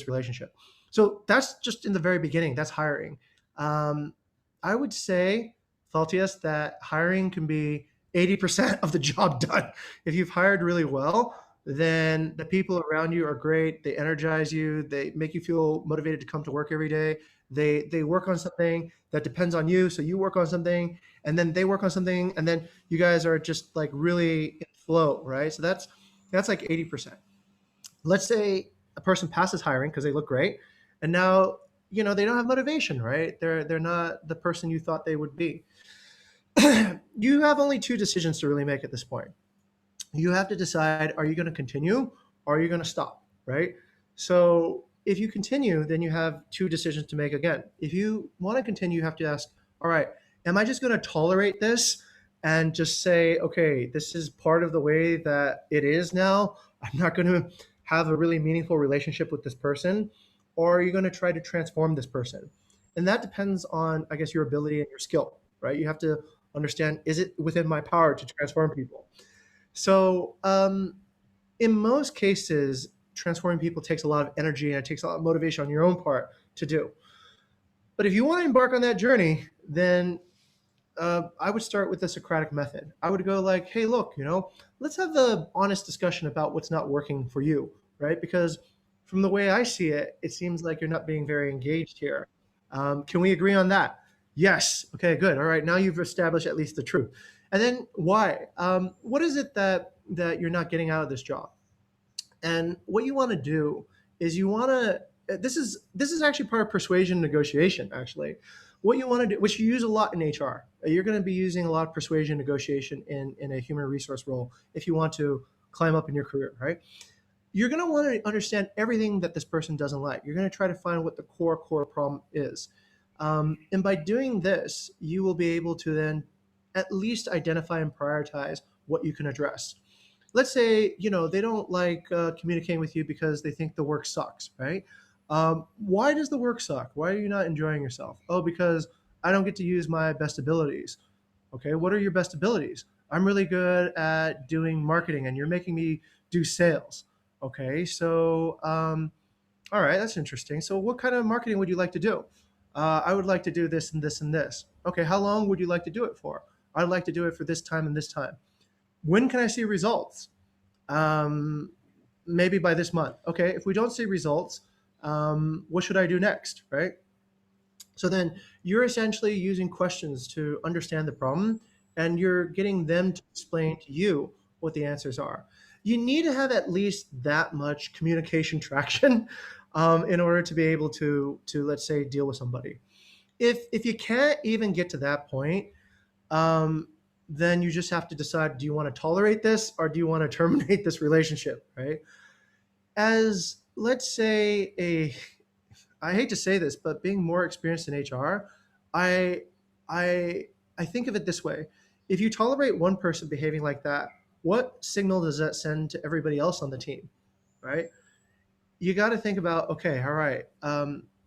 relationship? So that's just in the very beginning. That's hiring. I would say, Thaltius, that hiring can be 80% of the job done. If you've hired really well, then the people around you are great. They energize you. They make you feel motivated to come to work every day. They work on something that depends on you. So you work on something, and then they work on something, and then you guys are just like really in flow, right? So that's like 80%. Let's say a person passes hiring because they look great, and now they don't have motivation, right? They're not the person you thought they would be. You have only two decisions to really make at this point. You have to decide, are you going to continue or are you going to stop, right? So if you continue, then you have two decisions to make again. If you want to continue, you have to ask, all right, am I just going to tolerate this and just say, okay, this is part of the way that it is now. I'm not going to have a really meaningful relationship with this person, or are you going to try to transform this person? And that depends on, I guess, your ability and your skill, right? You have to understand, is it within my power to transform people? So in most cases, transforming people takes a lot of energy and it takes a lot of motivation on your own part to do. But if you want to embark on that journey, then I would start with the Socratic Method. I would go like, hey, look, let's have the honest discussion about what's not working for you, right? Because from the way I see it, it seems like you're not being very engaged here. Can we agree on that? Yes. Okay, good. All right. Now you've established at least the truth. And then why? What is it that you're not getting out of this job? And what you want to do is you want to, this is actually part of persuasion negotiation, actually. What you want to do, which you use a lot in HR, you're going to be using a lot of persuasion negotiation in a human resource role if you want to climb up in your career, right? You're going to want to understand everything that this person doesn't like. You're going to try to find what the core problem is. And by doing this, you will be able to then at least identify and prioritize what you can address. Let's say, they don't like communicating with you because they think the work sucks, right? Why does the work suck? Why are you not enjoying yourself? Oh, because I don't get to use my best abilities. Okay, what are your best abilities? I'm really good at doing marketing and you're making me do sales. Okay, so, all right, that's interesting. So what kind of marketing would you like to do? I would like to do this and this and this. Okay, how long would you like to do it for? I'd like to do it for this time and this time. When can I see results? Maybe by this month. Okay, if we don't see results, what should I do next, right? So then you're essentially using questions to understand the problem, and you're getting them to explain to you what the answers are. You need to have at least that much communication traction in order to be able to let's say, deal with somebody. If you can't even get to that point, then you just have to decide, do you want to tolerate this or do you want to terminate this relationship, right? As, let's say, I hate to say this, but being more experienced in HR, I think of it this way. If you tolerate one person behaving like that, what signal does that send to everybody else on the team, right? You got to think about, okay, all right,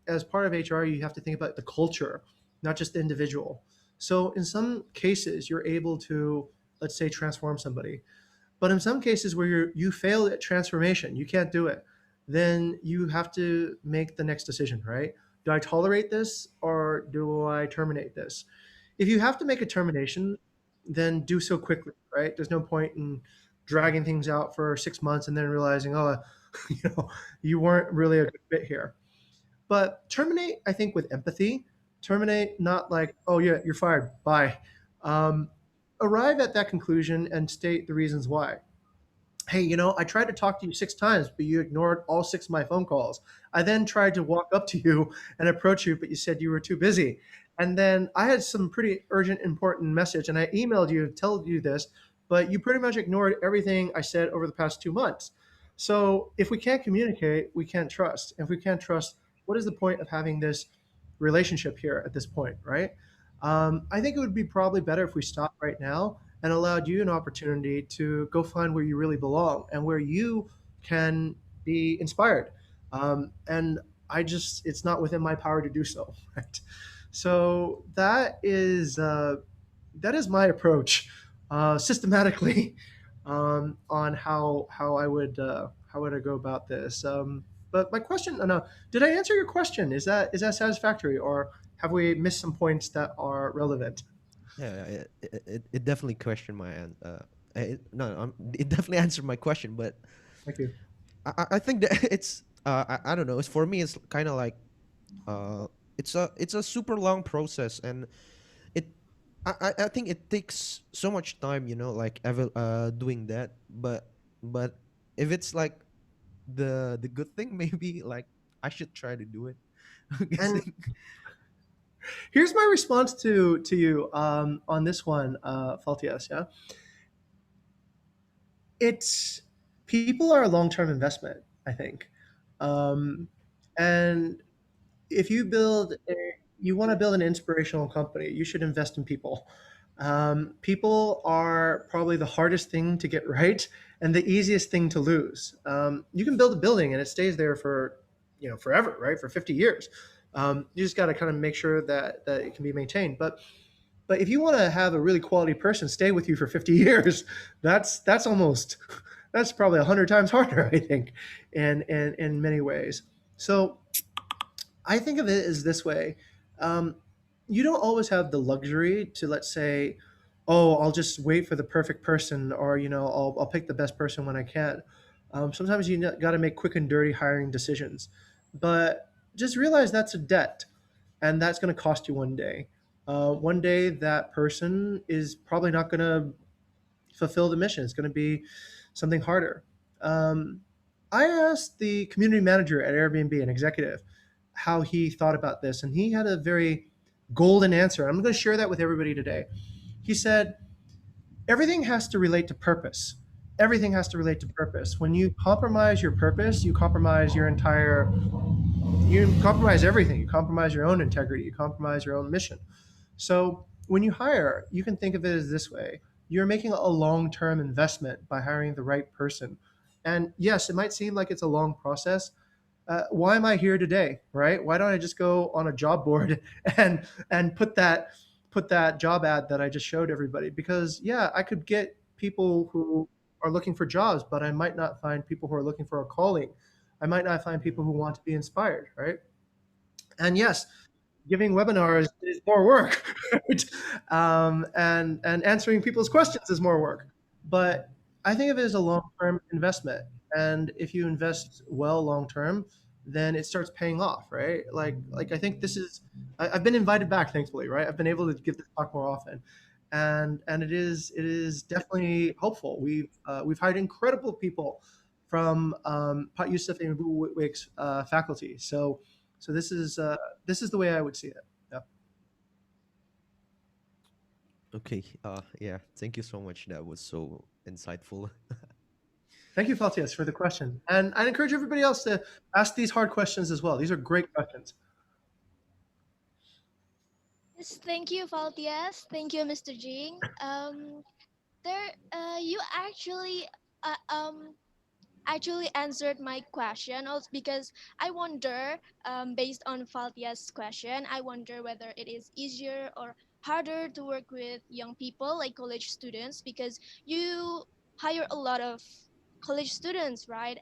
as part of HR, you have to think about the culture, not just the individual. So in some cases, you're able to, let's say, transform somebody. But in some cases where you fail at transformation, you can't do it, then you have to make the next decision, right? Do I tolerate this or do I terminate this? If you have to make a termination, then do so quickly, right? There's no point in dragging things out for 6 months and then realizing, oh, you weren't really a good fit here. But terminate, I think, with empathy. Terminate not like, oh yeah, you're fired, bye. Um, Arrive at that conclusion and state the reasons why. Hey, I tried to talk to you 6 times, but you ignored all 6 of my phone calls. I then tried to walk up to you and approach you, but you said you were too busy. And then I had some pretty urgent, important message, and I emailed you to tell you this, but you pretty much ignored everything I said over the past 2 months. So if we can't communicate, we can't trust. If we can't trust, what is the point of having this relationship here at this point, right? I think it would be probably better if we stopped right now and allowed you an opportunity to go find where you really belong and where you can be inspired. And it's not within my power to do so. Right? So that is my approach systematically on how would I go about this. But my question, no, did I answer your question? Is that satisfactory, or have we missed some points that are relevant? Yeah, it definitely questioned my no, it definitely answered my question, but Thank you. I think that it's I don't know. It's for me. It's kind of like it's a super long process, and it I think it takes so much time. Like ever doing that. But if it's like the good thing, maybe like I should try to do it. I'm And guessing. here's my response to you on this one, Faltias. Yeah, it's people are a long-term investment, I think, and if you want to build an inspirational company, you should invest in people. People are probably the hardest thing to get right and the easiest thing to lose. You can build a building and it stays there for forever, right? For 50 years. You just got to kind of make sure that it can be maintained. But if you want to have a really quality person stay with you for 50 years, that's almost that's probably 100 times harder, I think, in many ways. So I think of it as this way. Um, you don't always have the luxury to, let's say, oh, I'll just wait for the perfect person, or I'll pick the best person when I can. Sometimes you got to make quick and dirty hiring decisions, but just realize that's a debt, and that's going to cost you one day. One day that person is probably not going to fulfill the mission. It's going to be something harder. Um, I asked the community manager at Airbnb, an executive, how he thought about this, and he had a very golden answer. I'm going to share that with everybody today. He said, everything has to relate to purpose. Everything has to relate to purpose. When you compromise your purpose, you compromise you compromise everything. You compromise your own integrity. You compromise your own mission. So when you hire, you can think of it as this way. You're making a long-term investment by hiring the right person. And yes, it might seem like it's a long process. Why am I here today, right? Why don't I just go on a job board and put that job ad that I just showed everybody? Because yeah, I could get people who are looking for jobs, but I might not find people who are looking for a calling. I might not find people who want to be inspired, right? And yes, giving webinars is more work, right? And answering people's questions is more work. But I think of it as a long-term investment, and if you invest well long-term, then it starts paying off, right? Like I think I've been invited back, thankfully, right? I've been able to give this talk more often, and it is definitely hopeful. We've hired incredible people from Pat Youssef and Abu Wicks faculty. So this is the way I would see it. Yeah. Okay. Yeah. Thank you so much. That was so insightful. Thank you, Faltias, for the question. And I encourage everybody else to ask these hard questions as well. These are great questions. Yes, thank you, Faltias. Thank you, Mr. Jing. You uh, um, actually answered my question also because I wonder, based on Faltia's question, I wonder whether it is easier or harder to work with young people like college students because you hire a lot of college students, right?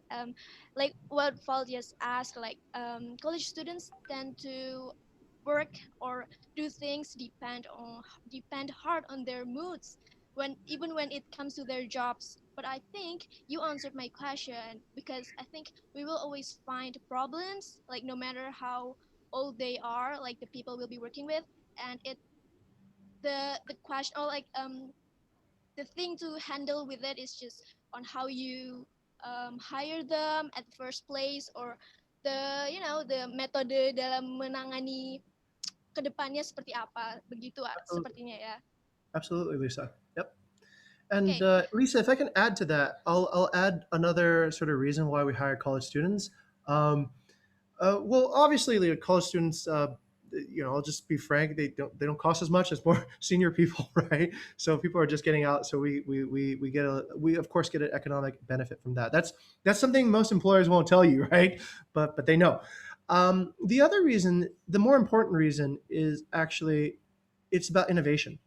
Like what Faltia's asked, like college students tend to work or do things depend hard on their moods. even when it comes to their jobs. But I think you answered my question, because I think we will always find problems, like no matter how old they are, like the people we'll be working with, and the question, or like the thing to handle with it is just on how you hire them at the first place, or the metode dalam menangani kedepannya seperti apa, begitu sepertinya ya. Absolutely, Lisa. Yep. And Okay. Lisa, if I can add to that, I'll add another sort of reason why we hire college students. Well, obviously, the college students, I'll just be frank, they don't cost as much as more senior people, right? So people are just getting out, so we of course get an economic benefit from that. That's something most employers won't tell you, right? But they know. The other reason, the more important reason, is actually it's about innovation.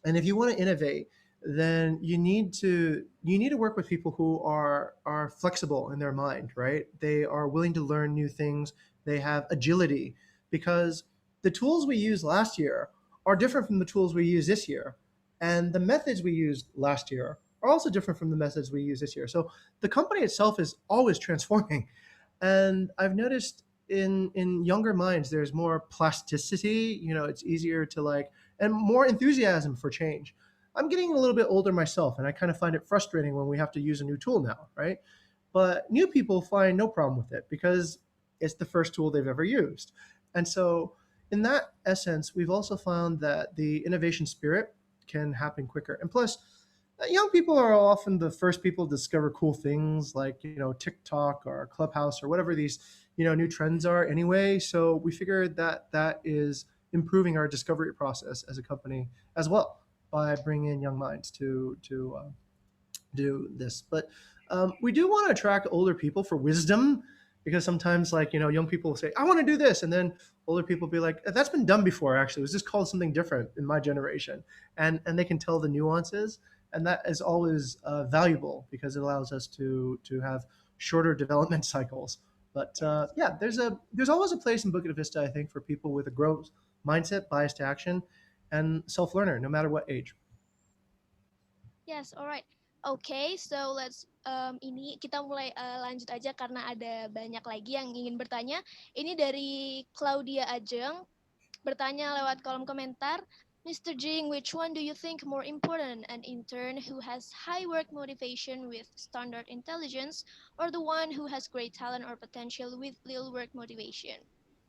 And if you want to innovate, then you need to work with people who are flexible in their mind, right? They are willing to learn new things. They have agility, because the tools we used last year are different from the tools we use this year, and the methods we used last year are also different from the methods we use this year. So the company itself is always transforming. And I've noticed in younger minds there's more plasticity. It's easier to and more enthusiasm for change. I'm getting a little bit older myself, and I kind of find it frustrating when we have to use a new tool now, right? But new people find no problem with it because it's the first tool they've ever used. And so in that essence, we've also found that the innovation spirit can happen quicker. And plus, young people are often the first people to discover cool things like TikTok or Clubhouse or whatever these new trends are anyway. So we figured that is improving our discovery process as a company as well by bringing in young minds to do this. But we do want to attract older people for wisdom, because sometimes young people say, I want to do this, and then older people be like, that's been done before. Actually, it was just called something different in my generation, and they can tell the nuances, and that is always valuable because it allows us to have shorter development cycles. But yeah, there's always a place in Bukit Vista, I think, for people with a growth mindset, bias to action, and self-learner, no matter what age. Yes, alright. Okay, so let's ini kita mulai lanjut aja karena ada banyak lagi yang ingin bertanya. Ini dari Claudia Ajeng bertanya lewat kolom komentar. Mr. Jing, which one do you think more important, an intern who has high work motivation with standard intelligence, or the one who has great talent or potential with little work motivation?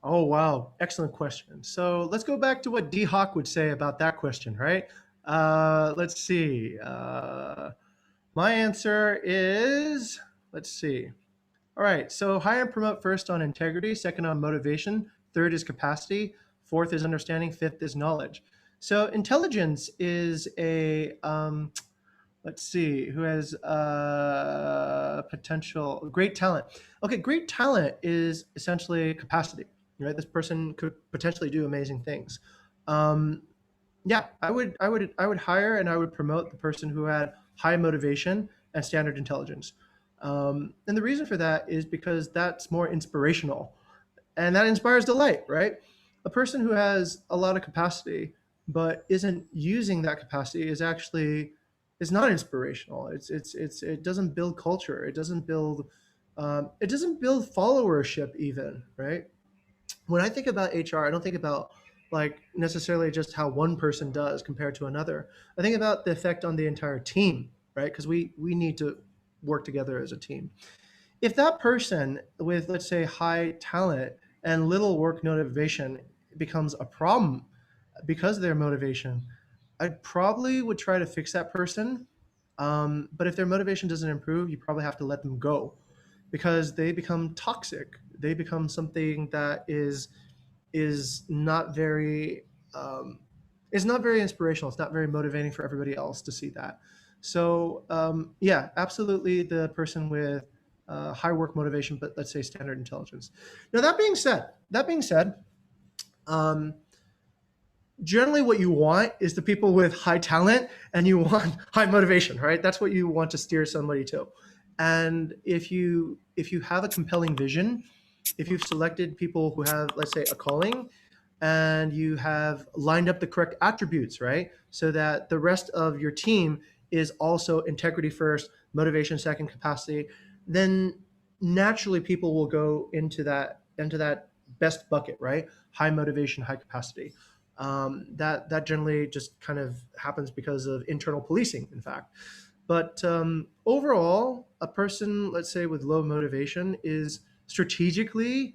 Oh, wow. Excellent question. So let's go back to what D. Hawk would say about that question, right? Let's see. My answer is, let's see. All right. So hire and promote first on integrity, second on motivation, third is capacity, fourth is understanding, fifth is knowledge. So intelligence is a, let's see, who has potential, great talent. Okay, great talent is essentially capacity, right? This person could potentially do amazing things. Yeah, I would hire and I would promote the person who had high motivation and standard intelligence. And the reason for that is because that's more inspirational, and that inspires delight, right? A person who has a lot of capacity but isn't using that capacity is not inspirational. It doesn't build culture. It doesn't build followership even, right? When I think about HR, I don't think about necessarily just how one person does compared to another. I think about the effect on the entire team, right? Because we need to work together as a team. If that person with, let's say, high talent and little work motivation becomes a problem because of their motivation, I probably would try to fix that person. But if their motivation doesn't improve, you probably have to let them go, because they become toxic. They become something that is not very inspirational. It's not very motivating for everybody else to see that. So yeah, absolutely, the person with high work motivation, but let's say standard intelligence. Now that being said, generally what you want is the people with high talent and you want high motivation, right? That's what you want to steer somebody to. And if you have a compelling vision, if you've selected people who have, let's say, a calling, and you have lined up the correct attributes, right? So that the rest of your team is also integrity first, motivation second, capacity, then naturally people will go into that best bucket, right? High motivation, high capacity. That generally just kind of happens because of internal policing, in fact. But overall, a person, let's say, with low motivation is strategically,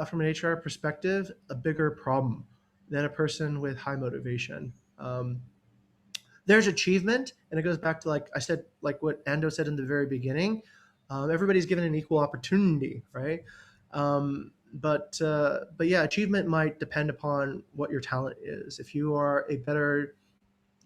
from an HR perspective, a bigger problem than a person with high motivation. There's achievement, and it goes back to, like I said, like what Ando said in the very beginning. Everybody's given an equal opportunity, right? But yeah, achievement might depend upon what your talent is. If you are a better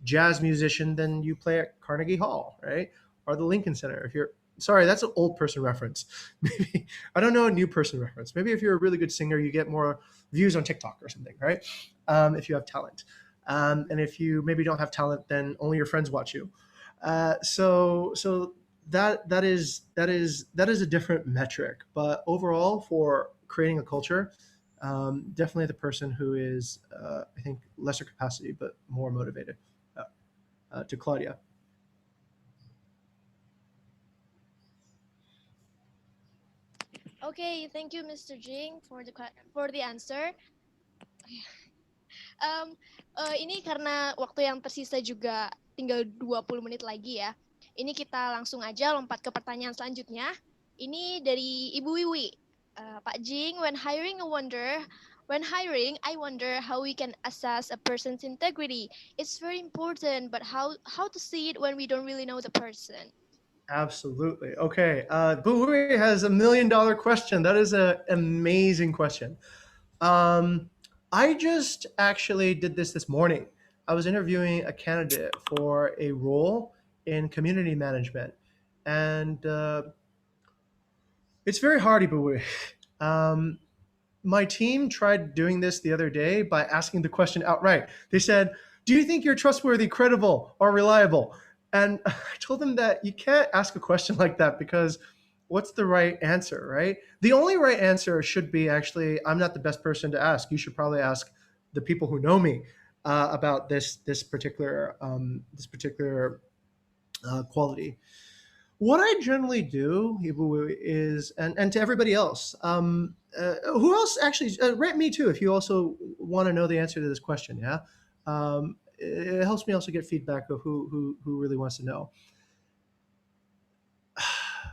jazz musician, then you play at Carnegie Hall, right? Or the Lincoln Center. If you're sorry, that's an old person reference. Maybe I don't know a new person reference. Maybe if you're a really good singer, you get more views on TikTok or something, right? If you have talent. And if you maybe don't have talent, then only your friends watch you. So that is a different metric. But overall, for creating a culture, definitely the person who is, I think, lesser capacity but more motivated. To Claudia. Okay, thank you, Mr. Jing, for the answer. Ini karena waktu yang tersisa juga tinggal 20 menit lagi ya. Ini kita langsung aja lompat ke pertanyaan selanjutnya. Ini dari Ibu Wiwi. Pak Jing, when hiring, I wonder how we can assess a person's integrity. It's very important, but how to see it when we don't really know the person? Absolutely. Okay. Buhui has $1 million question. That is an amazing question. I just actually did this morning. I was interviewing a candidate for a role in community management, and it's very hard, Buhui. My team tried doing this the other day by asking the question outright. They said, "Do you think you're trustworthy, credible, or reliable?" And I told them that you can't ask a question like that because what's the right answer, right? The only right answer should be, actually, I'm not the best person to ask. You should probably ask the people who know me about this particular quality. What I generally do, Ibu, is, and to everybody else, who else actually, rate me too if you also want to know the answer to this question, yeah? It helps me also get feedback of who really wants to know.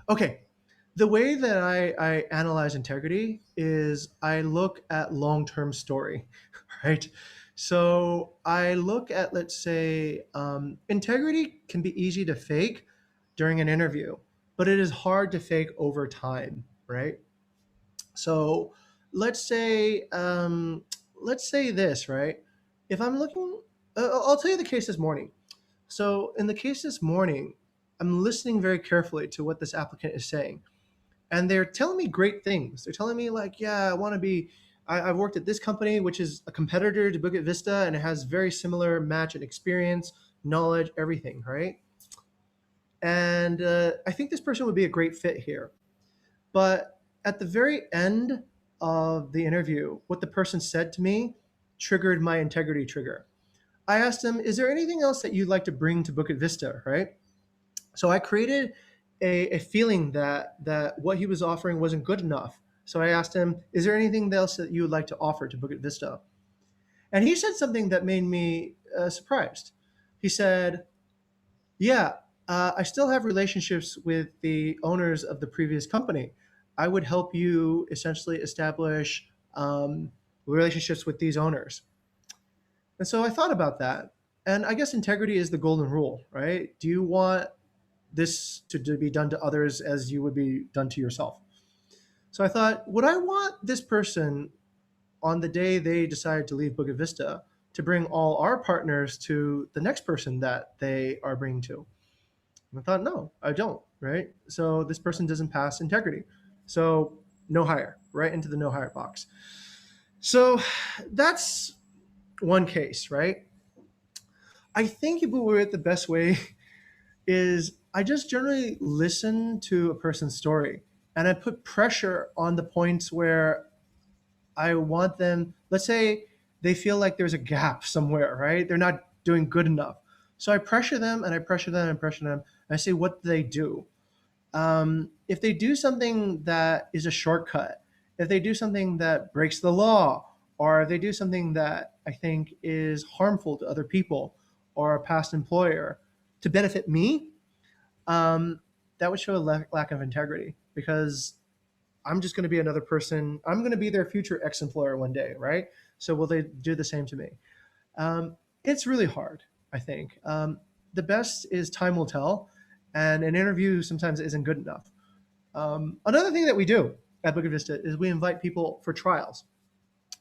Okay, the way that I analyze integrity is I look at long-term story, right? So I look at, let's say, integrity can be easy to fake during an interview, but it is hard to fake over time, right? So let's say this, right? If I'm looking, I'll tell you the case this morning. So in the case this morning, I'm listening very carefully to what this applicant is saying. And they're telling me great things. They're telling me, like, yeah, I've worked at this company, which is a competitor to Bukit Vista, and it has very similar match and experience, knowledge, everything, right? And I think this person would be a great fit here. But at the very end of the interview, what the person said to me triggered my integrity trigger. I asked him, is there anything else that you'd like to bring to Bukit Vista, right? So I created a feeling that what he was offering wasn't good enough. So I asked him, is there anything else that you would like to offer to Bukit Vista? And he said something that made me surprised. He said, yeah, I still have relationships with the owners of the previous company. I would help you essentially establish relationships with these owners. And so I thought about that. And I guess integrity is the golden rule, right? Do you want this to be done to others as you would be done to yourself? So I thought, would I want this person, on the day they decide to leave Bukit Vista, to bring all our partners to the next person that they are bringing to? And I thought, no, I don't, right? So this person doesn't pass integrity. So no hire, right into the no hire box. So that's one case, right? I think the best way is I just generally listen to a person's story and I put pressure on the points where I want them, let's say they feel like there's a gap somewhere, right? They're not doing good enough. So I pressure them and I pressure them and pressure them. And I say, what do they do? If they do something that is a shortcut, if they do something that breaks the law, or if they do something that I think is harmful to other people or a past employer to benefit me, that would show a lack of integrity, because I'm just going to be another person. I'm going to be their future ex-employer one day, right? So will they do the same to me? It's really hard, I think. The best is time will tell, and an interview sometimes isn't good enough. Another thing that we do at Bukit Vista is we invite people for trials.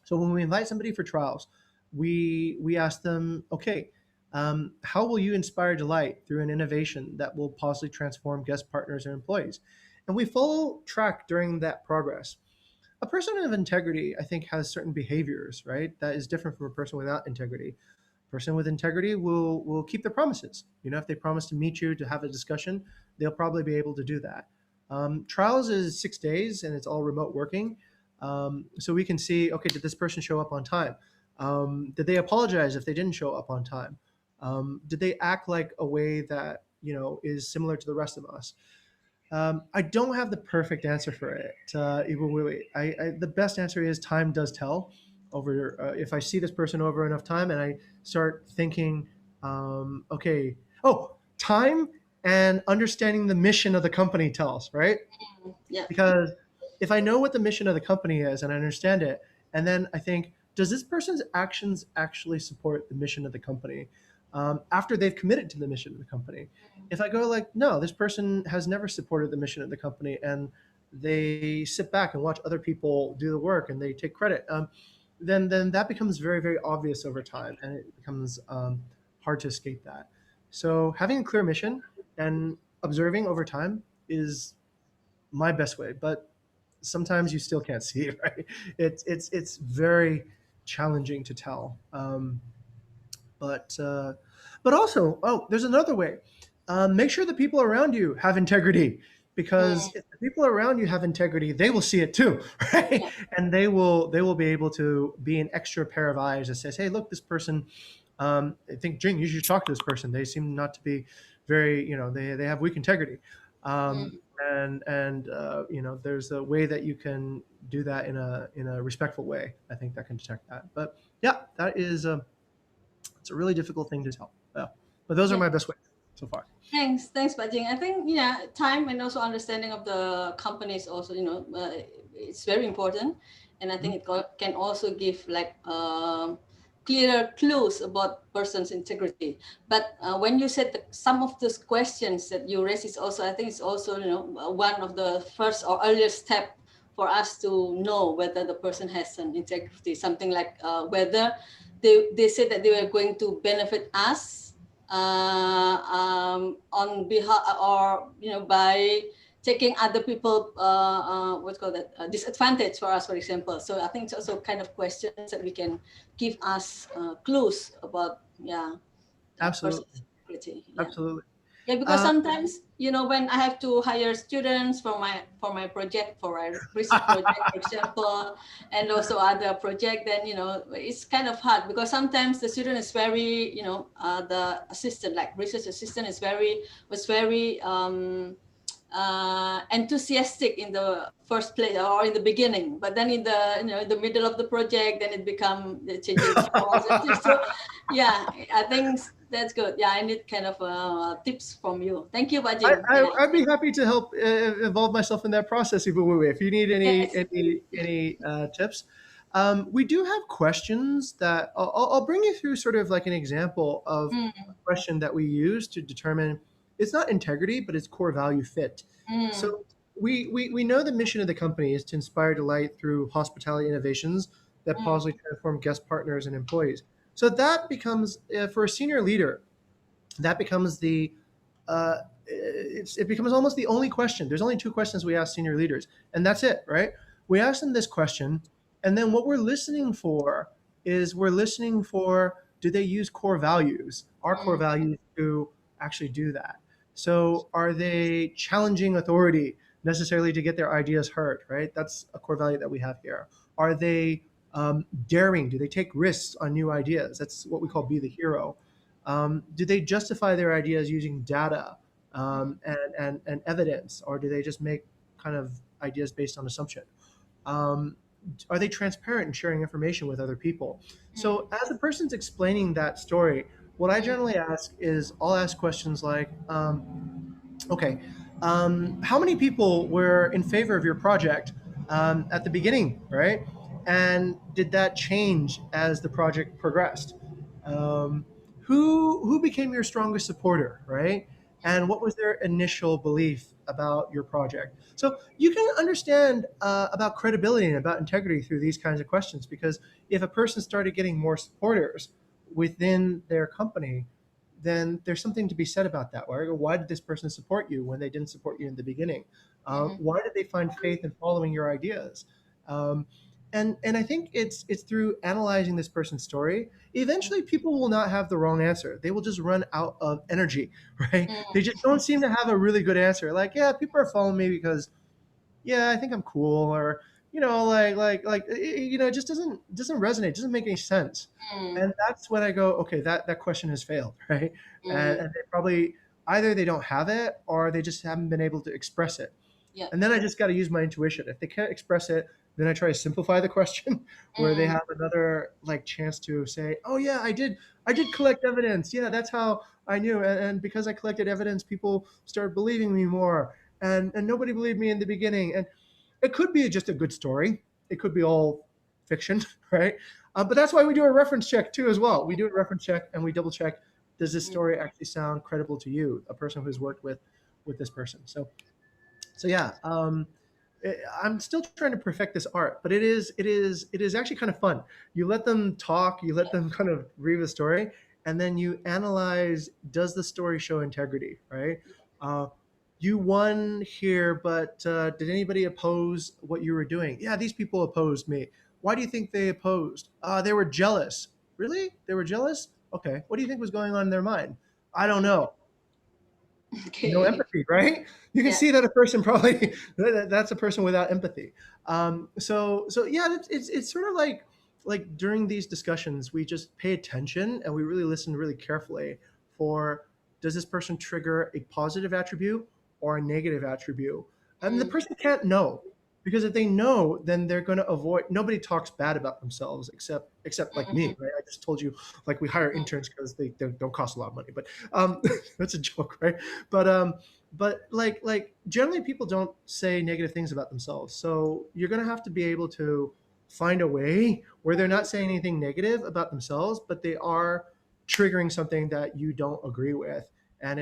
So when we invite somebody for trials, we ask them, okay, how will you inspire delight through an innovation that will positively transform guest partners and employees? And we follow track during that progress. A person of integrity, I think, has certain behaviors, right? That is different from a person without integrity. A person with integrity will keep their promises. You know, if they promise to meet you to have a discussion, they'll probably be able to do that. Trials is 6 days and it's all remote working. So we can see, okay, did this person show up on time? Did they apologize if they didn't show up on time? Did they act like a way that, you know, is similar to the rest of us? I don't have the perfect answer for it. The best answer is time does tell. If I see this person over enough time and I start thinking, okay, time and understanding the mission of the company tells, right? Yeah. Because if I know what the mission of the company is and I understand it, and then I think, does this person's actions actually support the mission of the company? After they've committed to the mission of the company. If I go like, no, this person has never supported the mission of the company, and they sit back and watch other people do the work and they take credit, then that becomes very, very obvious over time, and it becomes hard to escape that. So having a clear mission and observing over time is my best way, but sometimes you still can't see it, right? It's very challenging to tell. But also, there's another way. Make sure the people around you have integrity, because if the people around you have integrity, they will see it too, right? Yeah. And they will be able to be an extra pair of eyes that says, hey, look, this person. I think, Jing, you should talk to this person. They seem not to be very, you know, they have weak integrity. And you know, there's a way that you can do that in a respectful way. I think that can detect that. But yeah, that is it's a really difficult thing to tell. Yeah. But those are my best ways so far. Thanks, Pak Jing. I think time and also understanding of the company is also it's very important, and I think it can also give like clearer clues about person's integrity. But when you said some of those questions that you raised is also, I think it's also one of the first or earliest step for us to know whether the person has an integrity. Something like whether they said that they were going to benefit us on behalf, or by taking other people what's called that disadvantage for us, for example. So I think it's also kind of questions that we can give us clues about Absolutely. personality. Absolutely. Yeah, because sometimes when I have to hire students for my project, for a research project, for example, and also other project, then it's kind of hard, because sometimes the student is very the assistant, like research assistant, was very enthusiastic in the first place or in the beginning, but then in the middle of the project, then it become the changing course. So yeah, I think that's good. Yeah, I need kind of tips from you. Thank you, Pak Jing. I'd be happy to help involve myself in that process, if you need any tips. We do have questions that I'll bring you through, sort of like an example of a question that we use to determine, it's not integrity, but it's core value fit. So we know the mission of the company is to inspire delight through hospitality innovations that positively transform guest partners and employees. So that becomes, for a senior leader, that becomes it becomes almost the only question. There's only two questions we ask senior leaders, and that's it, right? We ask them this question, and then what we're listening for is, do they use core values, our core values, to actually do that? So are they challenging authority necessarily to get their ideas heard, right? That's a core value that we have here. Are they daring? Do they take risks on new ideas? That's what we call be the hero. Do they justify their ideas using data and evidence, or do they just make kind of ideas based on assumption? Um, are they transparent in sharing information with other people? So as the person's explaining that story, what I generally ask is I'll ask questions like, okay, how many people were in favor of your project at the beginning, right? And did that change as the project progressed? Who became your strongest supporter, right? And what was their initial belief about your project? So you can understand about credibility and about integrity through these kinds of questions, because if a person started getting more supporters within their company, then there's something to be said about that. Why did this person support you when they didn't support you in the beginning? Why did they find faith in following your ideas? Um, and I think it's through analyzing this person's story. Eventually, people will not have the wrong answer. They will just run out of energy, right? They just don't seem to have a really good answer. Like, yeah, people are following me because, yeah, I think I'm cool, or it just doesn't resonate, doesn't make any sense. And that's when I go, okay, that question has failed, right? And they probably either they don't have it or they just haven't been able to express it. Yeah. And then I just got to use my intuition. If they can't express it, then I try to simplify the question where they have another like chance to say, oh yeah, I did collect evidence. Yeah, that's how I knew. And because I collected evidence, people started believing me more. And nobody believed me in the beginning. And it could be just a good story. It could be all fiction, right? But that's why we do a reference check too as well. We do a reference check and we double check, does this story actually sound credible to you, a person who's worked with this person? So yeah, I'm still trying to perfect this art, but it is actually kind of fun. You let them talk, you let them kind of read the story, and then you analyze, does the story show integrity, right? You won here, but did anybody oppose what you were doing? Yeah, these people opposed me. Why do you think they opposed? They were jealous. Really? They were jealous? Okay. What do you think was going on in their mind? I don't know. No Okay. empathy, right? You can Yeah. see that a person probably that's a person without empathy. So yeah, it's sort of like during these discussions, we just pay attention and we really listen really carefully for, does this person trigger a positive attribute or a negative attribute? And the person can't know, because if they know, then they're going to avoid. Nobody talks bad about themselves except like me, right? I just told you, like, we hire interns because they don't cost a lot of money, but that's a joke, right? But like generally people don't say negative things about themselves, so you're going to have to be able to find a way where they're not saying anything negative about themselves, but they are triggering something that you don't agree with, and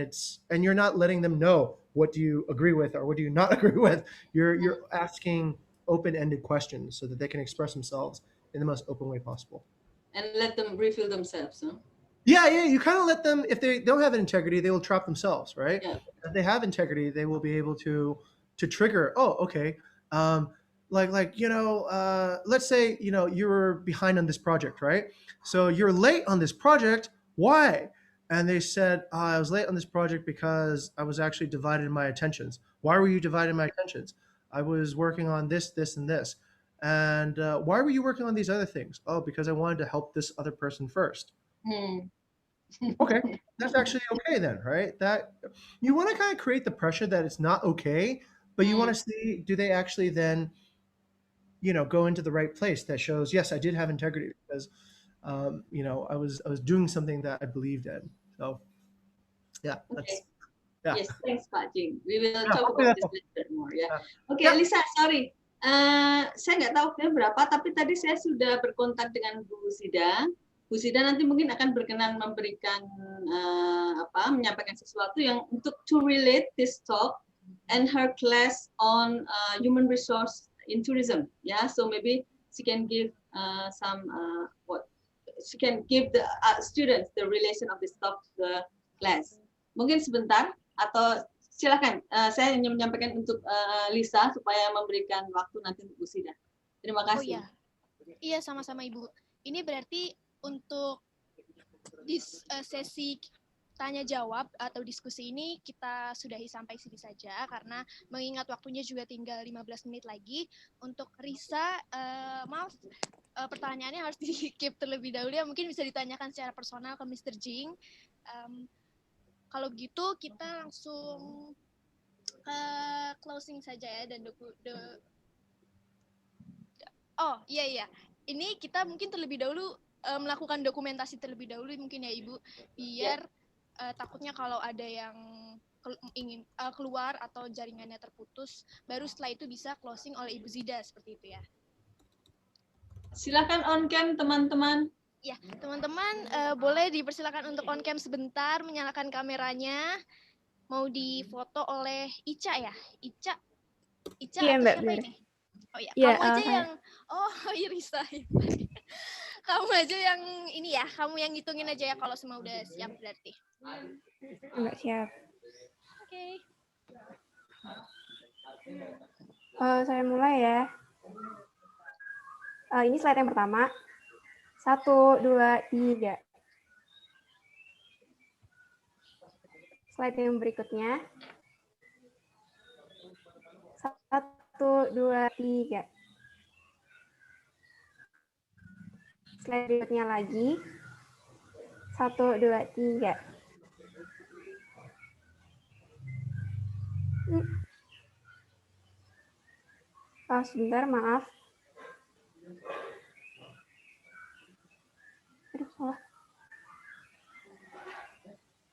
you're not letting them know what do you agree with or what do you not agree with. You're asking open-ended questions so that they can express themselves in the most open way possible. And let them reveal themselves, no? Yeah, you kind of let them. If they don't have integrity, they will trap themselves, right? Yeah. If they have integrity, they will be able to trigger. Oh, okay. Let's say you're behind on this project, right? So you're late on this project. Why? And they said, I was late on this project because I was actually divided in my attentions. Why were you divided in my attentions? I was working on this, this, and this. And why were you working on these other things? Oh, because I wanted to help this other person first. Okay, that's actually okay then, right? That you want to kind of create the pressure that it's not okay, but you want to see, do they actually then go into the right place that shows, yes, I did have integrity because I was doing something that I believed in. So yeah, Okay. yeah. Yes, thanks, Pak Jing. We will Yeah, talk hopefully about that's this later more. Ya. yeah. Oke, Yeah. Lisa, sorry. Saya nggak tahu waktunya berapa, tapi tadi saya sudah berkontak dengan Bu Sida. Bu Sida nanti mungkin akan berkenan memberikan menyampaikan sesuatu yang untuk to relate this talk and her class on human resource in tourism. Yeah, so maybe she can give she can give the students the relation of this talk to the class. Mungkin sebentar atau silakan saya hanya menyampaikan untuk Lisa supaya memberikan waktu nanti untuk Bu Sida. Terima kasih. Oh iya, sama-sama Ibu. Ini berarti untuk di sesi tanya jawab atau diskusi ini kita sudahi sampai sini saja karena mengingat waktunya juga tinggal 15 menit lagi. Untuk Risa, maaf pertanyaannya harus di-keep terlebih dahulu ya, mungkin bisa ditanyakan secara personal ke Mr. Jing. Kalau begitu kita langsung ke closing saja ya, dan oh iya, ini kita mungkin terlebih dahulu melakukan dokumentasi terlebih dahulu mungkin ya Ibu, biar takutnya kalau ada yang ingin keluar atau jaringannya terputus, baru setelah itu bisa closing oleh Ibu Zida seperti itu ya. Silakan on cam teman-teman. Ya, teman-teman boleh dipersilakan untuk on cam sebentar, menyalakan kameranya. Mau difoto oleh Ica ya? Ica Iya, atau Mbak, siapa benar. ini? Oh ya, Iya, kamu aja saya. yang Irisa. Kamu aja yang ini ya, kamu yang ngitungin aja ya kalau semua udah siap berarti. Enggak siap. Oke. Saya mulai ya. Ini slide yang pertama. 1, 2, 3. Slide yang berikutnya. 1, 2, 3. Slide berikutnya lagi. 1, 2, 3. Sebentar, maaf. Aduh, salah.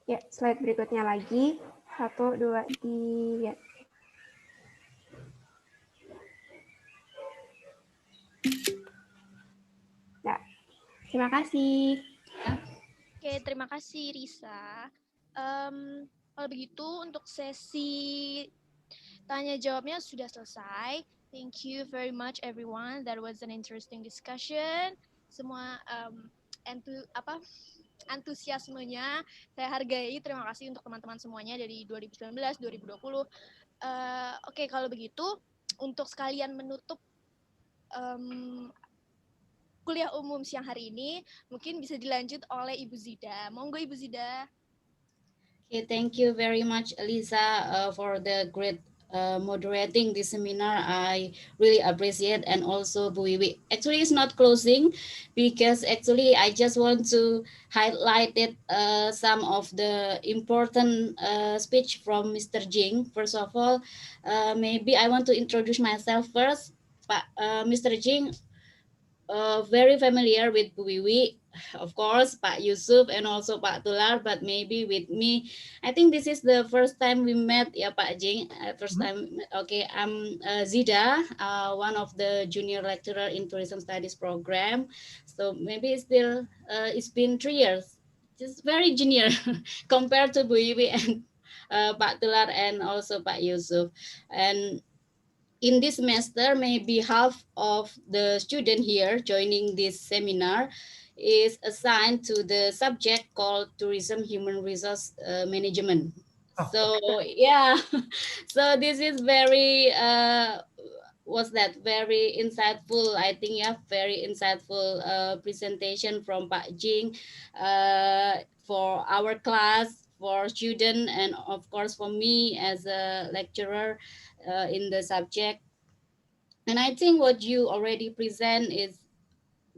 Ya, slide berikutnya lagi. 1, 2, 3. Ya, terima kasih. Oke, terima kasih Risa. Kalau begitu untuk sesi tanya jawabnya sudah selesai. Thank you very much everyone. That was an interesting discussion. Semua antusiasmenya saya hargai. Terima kasih untuk teman-teman semuanya dari 2019, 2020. Oke, kalau begitu untuk sekalian menutup kuliah umum siang hari ini, mungkin bisa dilanjut oleh Ibu Zida. Monggo Ibu Zida. Okay, thank you very much, Lisa, for the great moderating this seminar. I really appreciate, and also Bu Wiwi. Actually, it's not closing because actually I just want to highlight it, some of the important speech from Mr. Jing. First of all, maybe I want to introduce myself first. Mr. Jing, very familiar with Bu Wiwi, of course, Pak Yusuf and also Pak Tular, but maybe with me, I think this is the first time we met, ya Pak Jing. First time, okay. I'm Zida, one of the junior lecturer in tourism studies program. So maybe it's still, it's been 3 years, just very junior compared to Bu Wiwi and Pak Tular and also Pak Yusuf. And in this semester, maybe half of the student here joining this seminar is assigned to the subject called Tourism Human Resource Management. So yeah, so this is very, very insightful, I think, yeah, very insightful presentation from Pak Jing for our class, for student, and of course for me as a lecturer in the subject. And I think what you already present is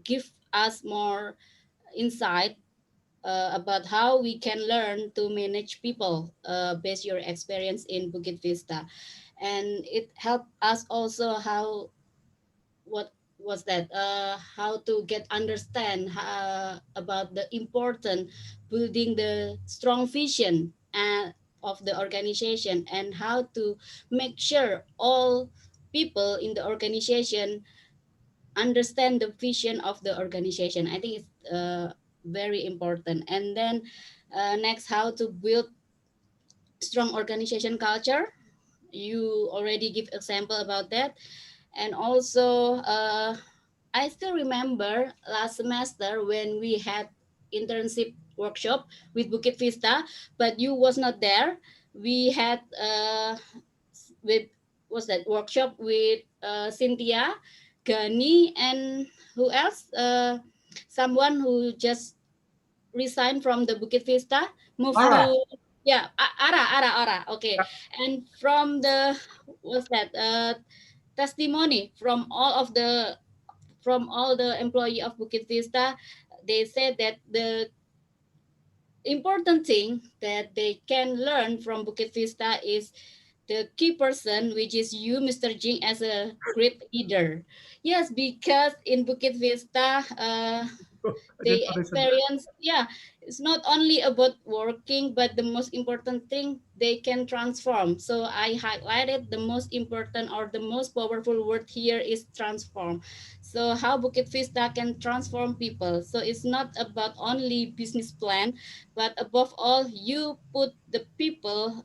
give us more insight about how we can learn to manage people based your experience in Bukit Vista. And it helped us also how to get understand about the important building the strong vision of the organization, and how to make sure all people in the organization understand the vision of the organization. I think it's very important. And then next, how to build strong organization culture. You already give example about that. And also I still remember last semester when we had internship workshop with Bukit Vista, but you was not there. We had workshop with Cynthia, Gani, and who else? Someone who just resigned from the Bukit Vista, move Ara. to Ara. Okay, and from the what's that testimony from all the employee of Bukit Vista, they said that the important thing that they can learn from Bukit Vista is the key person, which is you, Mr. Jing, as a great leader. Yes, because in Bukit Vista, I they didn't know they said that. experience, yeah, it's not only about working, but the most important thing, they can transform. So I highlighted the most important or the most powerful word here is transform. So how Bukit Vista can transform people. So it's not about only business plan, but above all, you put the people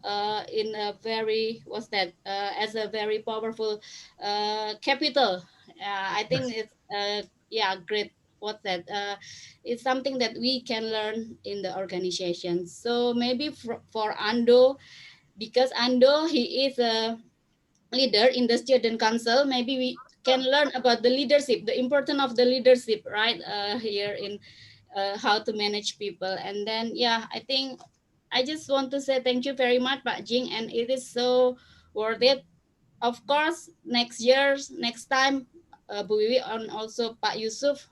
in a very, as a very powerful capital. I think Yes. it's, yeah, great. It's something that we can learn in the organization. So maybe for Ando, because Ando, he is a leader in the student council, maybe we can learn about the leadership, the importance of the leadership, right? Here in how to manage people. And then, yeah, I think I just want to say thank you very much, Pak Jing, and it is so worth it. Of course, next time, Bu Wiwi and also Pak Yusuf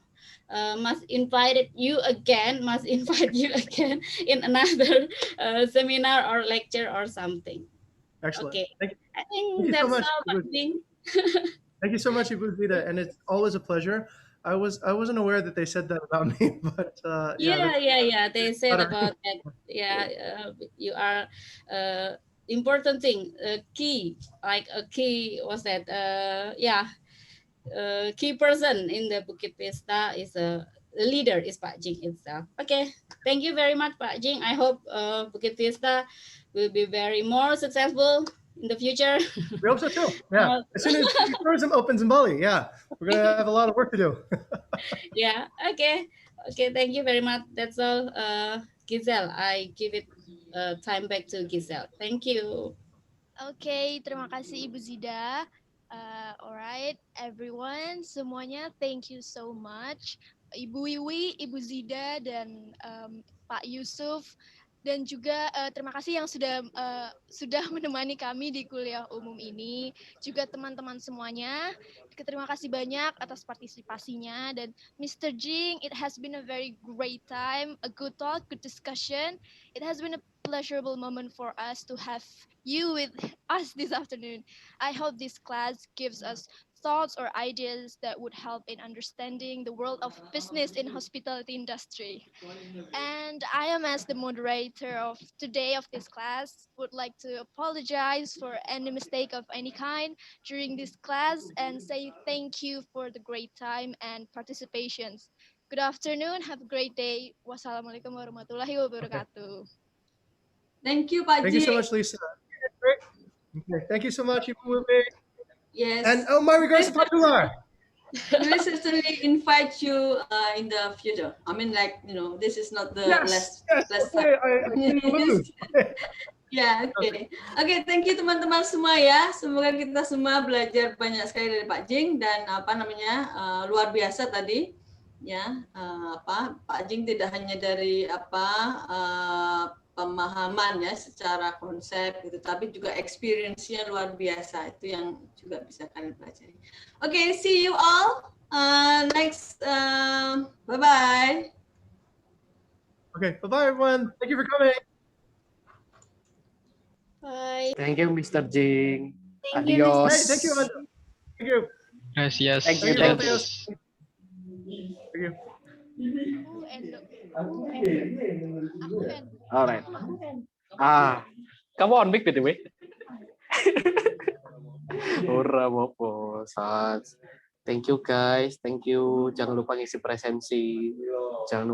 must invite you again in another seminar or lecture or something. Excellent. Okay, Thank I you think so that's much. all, Pak Jing. Thank you so much, Ibu Zita, and it's always a pleasure. I wasn't aware that they said that about me, but yeah, that's Yeah. They said flattering. about that. Yeah, you are important thing, key, like a key. What's that? Yeah, key person in the Bukit Vista is a leader is Pak Jing itself. Okay, thank you very much, Pak Jing. I hope Bukit Vista will be very more successful in the future. We hope so too. Yeah, as soon as tourism opens in Bali, yeah, we're gonna have a lot of work to do. Yeah. Okay. Thank you very much. That's all. Giselle, I give it time back to Giselle. Thank you. Oke, terima kasih Ibu Zida. Alright, everyone, semuanya, thank you so much. Ibu Wiwi, Ibu Zida, dan Pak Yusuf, dan juga terima kasih yang sudah menemani kami di kuliah umum ini. Juga teman-teman semuanya, terima kasih banyak atas partisipasinya. Dan Mr. Jing, it has been a very great time, a good talk, good discussion. It has been a pleasurable moment for us to have you with us this afternoon. I hope this class gives us thoughts or ideas that would help in understanding the world of business in hospitality industry. And I am, as the moderator of today of this class, would like to apologize for any mistake of any kind during this class and say thank you for the great time and participations. Good afternoon, have a great day. Wassalamualaikum warahmatullahi wabarakatuh. Thank you, Pak Thank you so Jing. much, Lisa. Great. Okay, thank you so much, Ibu Wiwi. Yes. And oh, my regards to Pak Tular. We will certainly invite you in the future. I mean, like, this is not the Yes, last okay, time. I didn't lose. Ya, oke. Oke, thank you teman-teman semua ya. Semoga kita semua belajar banyak sekali dari Pak Jing dan luar biasa tadi. Ya, Pak Jing tidak hanya dari pemahaman ya secara konsep gitu, tapi juga experience-nya luar biasa. Itu yang juga bisa kalian pelajari. Oke, see you all next. Bye-bye. Okay, bye-bye, everyone. Thank you for coming. Bye. Thank you, Mr. Jing. Thank you, Adios. Hey, thank you, Ando. Thank you. Gracias. Thank you, Thank you, thank Mateus. you. Thank you. Alright. Kamu on mic btw. Ora apa-apa, Sats. Thank you guys, thank you. Jangan lupa ngisi presensi. Jangan lupa